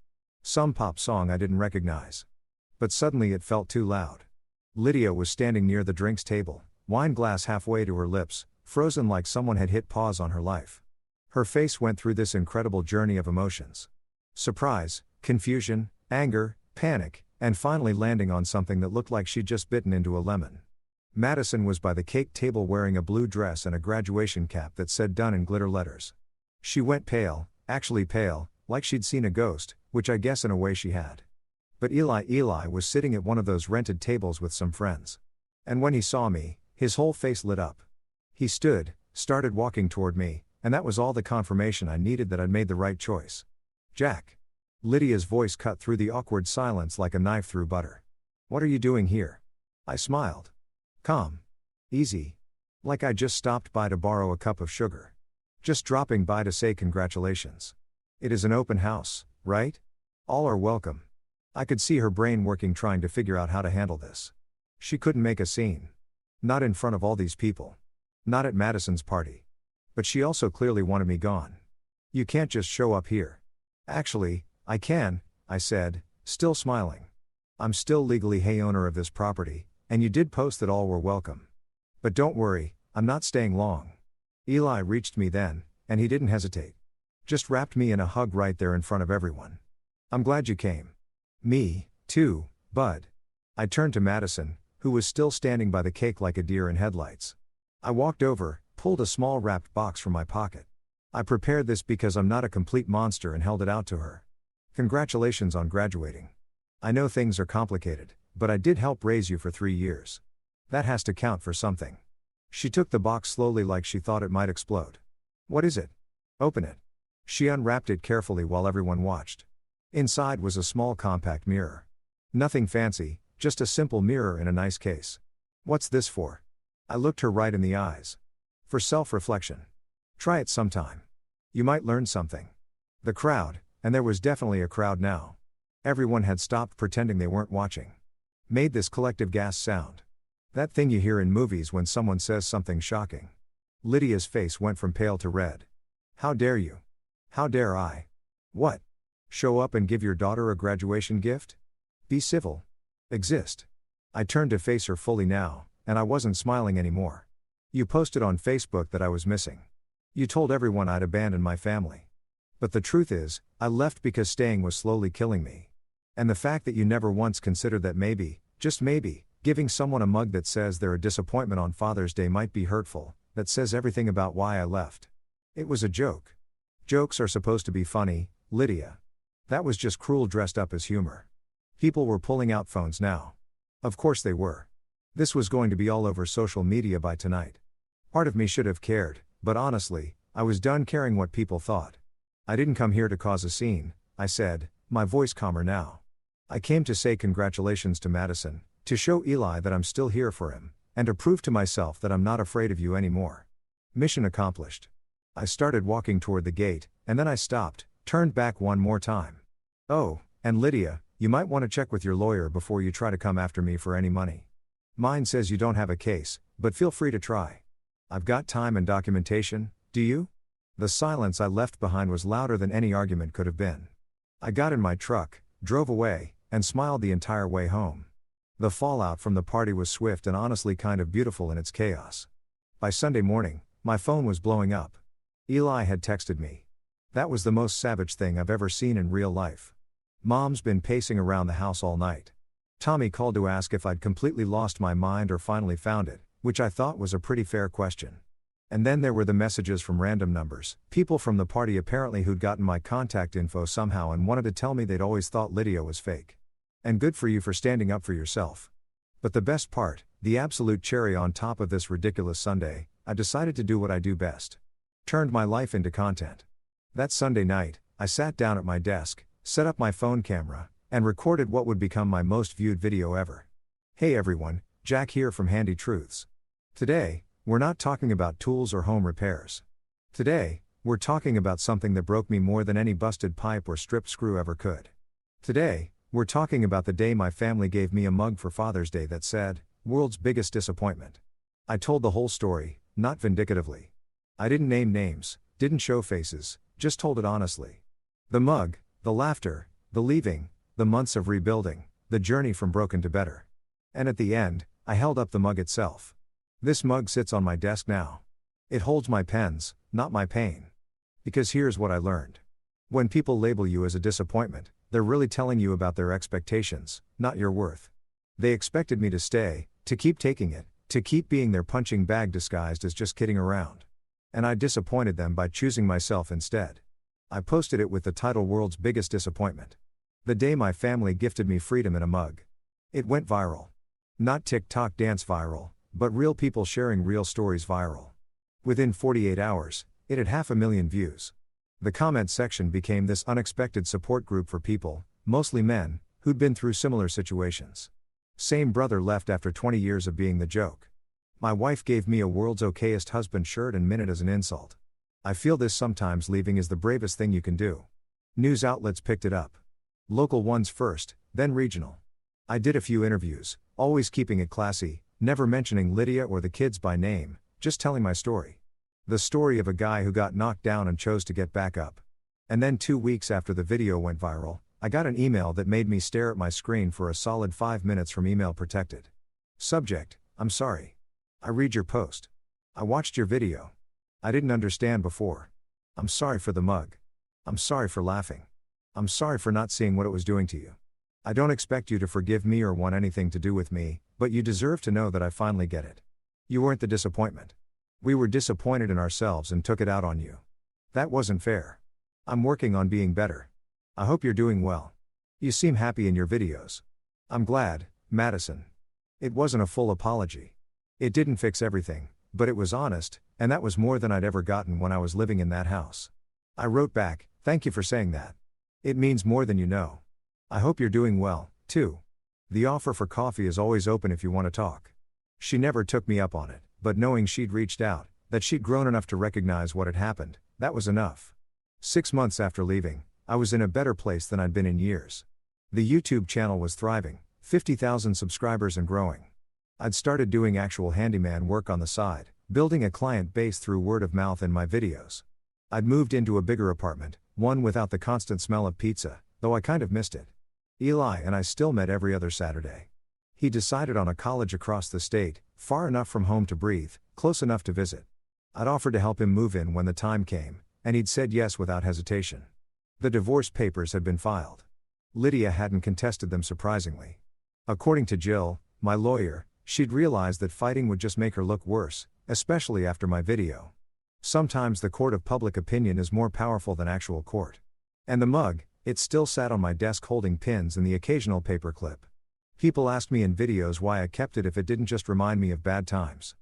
A: Some pop song I didn't recognize. But suddenly it felt too loud. Lydia was standing near the drinks table, wine glass halfway to her lips, frozen like someone had hit pause on her life. Her face went through this incredible journey of emotions. Surprise, confusion, anger, panic, and finally landing on something that looked like she'd just bitten into a lemon. Madison was by the cake table wearing a blue dress and a graduation cap that said done in glitter letters. She went pale, actually pale, like she'd seen a ghost, which I guess in a way she had. But Eli was sitting at one of those rented tables with some friends. And when he saw me, his whole face lit up. He stood, started walking toward me, and that was all the confirmation I needed that I'd made the right choice. Jack. Lydia's voice cut through the awkward silence like a knife through butter. What are you doing here? I smiled. Calm. Easy. Like I just stopped by to borrow a cup of sugar. Just dropping by to say congratulations. It is an open house, right? All are welcome. I could see her brain working trying to figure out how to handle this. She couldn't make a scene. Not in front of all these people. Not at Madison's party. But she also clearly wanted me gone. You can't just show up here. Actually, I can, I said, still smiling. I'm still legally owner of this property, and you did post that all were welcome. But don't worry, I'm not staying long. Eli reached me then, and he didn't hesitate. Just wrapped me in a hug right there in front of everyone. I'm glad you came. Me, too, bud. I turned to Madison, who was still standing by the cake like a deer in headlights. I walked over, pulled a small wrapped box from my pocket. I prepared this because I'm not a complete monster and held it out to her. Congratulations on graduating. I know things are complicated, but I did help raise you for 3 years. That has to count for something. She took the box slowly like she thought it might explode. What is it? Open it. She unwrapped it carefully while everyone watched. Inside was a small compact mirror. Nothing fancy, just a simple mirror in a nice case. What's this for? I looked her right in the eyes. For self-reflection. Try it sometime. You might learn something. The crowd, and there was definitely a crowd now. Everyone had stopped pretending they weren't watching. Made this collective gasp sound. That thing you hear in movies when someone says something shocking. Lydia's face went from pale to red. How dare you? How dare I? What? Show up and give your daughter a graduation gift? Be civil. Exist. I turned to face her fully now, and I wasn't smiling anymore. You posted on Facebook that I was missing. You told everyone I'd abandoned my family. But the truth is, I left because staying was slowly killing me. And the fact that you never once considered that maybe, just maybe, giving someone a mug that says they're a disappointment on Father's Day might be hurtful, that says everything about why I left. It was a joke. Jokes are supposed to be funny, Lydia. That was just cruel dressed up as humor. People were pulling out phones now. Of course they were. This was going to be all over social media by tonight. Part of me should have cared, but honestly, I was done caring what people thought. I didn't come here to cause a scene, I said, my voice calmer now. I came to say congratulations to Madison, to show Eli that I'm still here for him, and to prove to myself that I'm not afraid of you anymore. Mission accomplished. I started walking toward the gate, and then I stopped, turned back one more time. Oh, and Lydia, you might want to check with your lawyer before you try to come after me for any money. Mine says you don't have a case, but feel free to try. I've got time and documentation, do you? The silence I left behind was louder than any argument could have been. I got in my truck, drove away, and smiled the entire way home. The fallout from the party was swift and honestly kind of beautiful in its chaos. By Sunday morning, my phone was blowing up. Eli had texted me. That was the most savage thing I've ever seen in real life. Mom's been pacing around the house all night. Tommy called to ask if I'd completely lost my mind or finally found it, which I thought was a pretty fair question. And then there were the messages from random numbers, people from the party apparently who'd gotten my contact info somehow and wanted to tell me they'd always thought Lydia was fake. And good for you for standing up for yourself. But the best part, the absolute cherry on top of this ridiculous Sunday, I decided to do what I do best. Turned my life into content. That Sunday night, I sat down at my desk, set up my phone camera, and recorded what would become my most viewed video ever. Hey everyone, Jack here from Handy Truths. Today, we're not talking about tools or home repairs. Today, we're talking about something that broke me more than any busted pipe or stripped screw ever could. Today, we're talking about the day my family gave me a mug for Father's Day that said, "World's biggest disappointment." I told the whole story, not vindicatively. I didn't name names, didn't show faces, just told it honestly. The mug, the laughter, the leaving, the months of rebuilding, the journey from broken to better. And at the end, I held up the mug itself. This mug sits on my desk now. It holds my pens, not my pain. Because here's what I learned. When people label you as a disappointment, they're really telling you about their expectations, not your worth. They expected me to stay, to keep taking it, to keep being their punching bag disguised as just kidding around. And I disappointed them by choosing myself instead. I posted it with the title "World's Biggest Disappointment." The day my family gifted me freedom in a mug. It went viral. Not TikTok dance viral, but real people sharing real stories viral. Within 48 hours, it had 500,000 views. The comment section became this unexpected support group for people, mostly men, who'd been through similar situations. Same brother left after 20 years of being the joke. My wife gave me a "world's okayest husband" shirt and meant it as an insult. I feel this sometimes. Leaving is the bravest thing you can do. News outlets picked it up. Local ones first, then regional. I did a few interviews, always keeping it classy, never mentioning Lydia or the kids by name, just telling my story. The story of a guy who got knocked down and chose to get back up. And then 2 weeks after the video went viral, I got an email that made me stare at my screen for a solid 5 minutes from email protected. Subject: I'm sorry. I read your post. I watched your video. I didn't understand before. I'm sorry for the mug. I'm sorry for laughing. I'm sorry for not seeing what it was doing to you. I don't expect you to forgive me or want anything to do with me, but you deserve to know that I finally get it. You weren't the disappointment. We were disappointed in ourselves and took it out on you. That wasn't fair. I'm working on being better. I hope you're doing well. You seem happy in your videos. I'm glad, Madison. It wasn't a full apology. It didn't fix everything, but it was honest, and that was more than I'd ever gotten when I was living in that house. I wrote back, thank you for saying that. It means more than you know. I hope you're doing well, too. The offer for coffee is always open if you want to talk. She never took me up on it, but knowing she'd reached out, that she'd grown enough to recognize what had happened, that was enough. 6 months after leaving, I was in a better place than I'd been in years. The YouTube channel was thriving, 50,000 subscribers and growing. I'd started doing actual handyman work on the side, building a client base through word of mouth in my videos. I'd moved into a bigger apartment, one without the constant smell of pizza, though I kind of missed it. Eli and I still met every other Saturday. He decided on a college across the state, far enough from home to breathe, close enough to visit. I'd offered to help him move in when the time came, and he'd said yes without hesitation. The divorce papers had been filed. Lydia hadn't contested them surprisingly. According to Jill, my lawyer, she'd realized that fighting would just make her look worse, especially after my video. Sometimes the court of public opinion is more powerful than actual court. And the mug, it still sat on my desk holding pins and the occasional paperclip. People asked me in videos why I kept it if it didn't just remind me of bad times.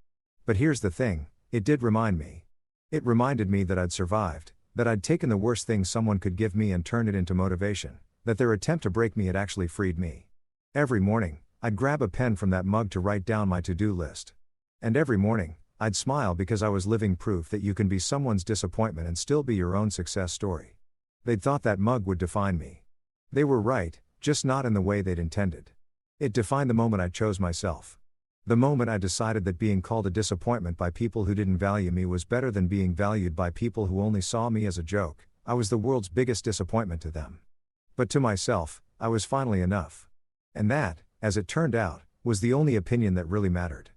A: But here's the thing, it did remind me. It reminded me that I'd survived, that I'd taken the worst thing someone could give me and turned it into motivation, that their attempt to break me had actually freed me. Every morning, I'd grab a pen from that mug to write down my to-do list. And every morning, I'd smile because I was living proof that you can be someone's disappointment and still be your own success story. They'd thought that mug would define me. They were right, just not in the way they'd intended. It defined the moment I chose myself. The moment I decided that being called a disappointment by people who didn't value me was better than being valued by people who only saw me as a joke. I was the world's biggest disappointment to them. But to myself, I was finally enough. And that, as it turned out, was the only opinion that really mattered.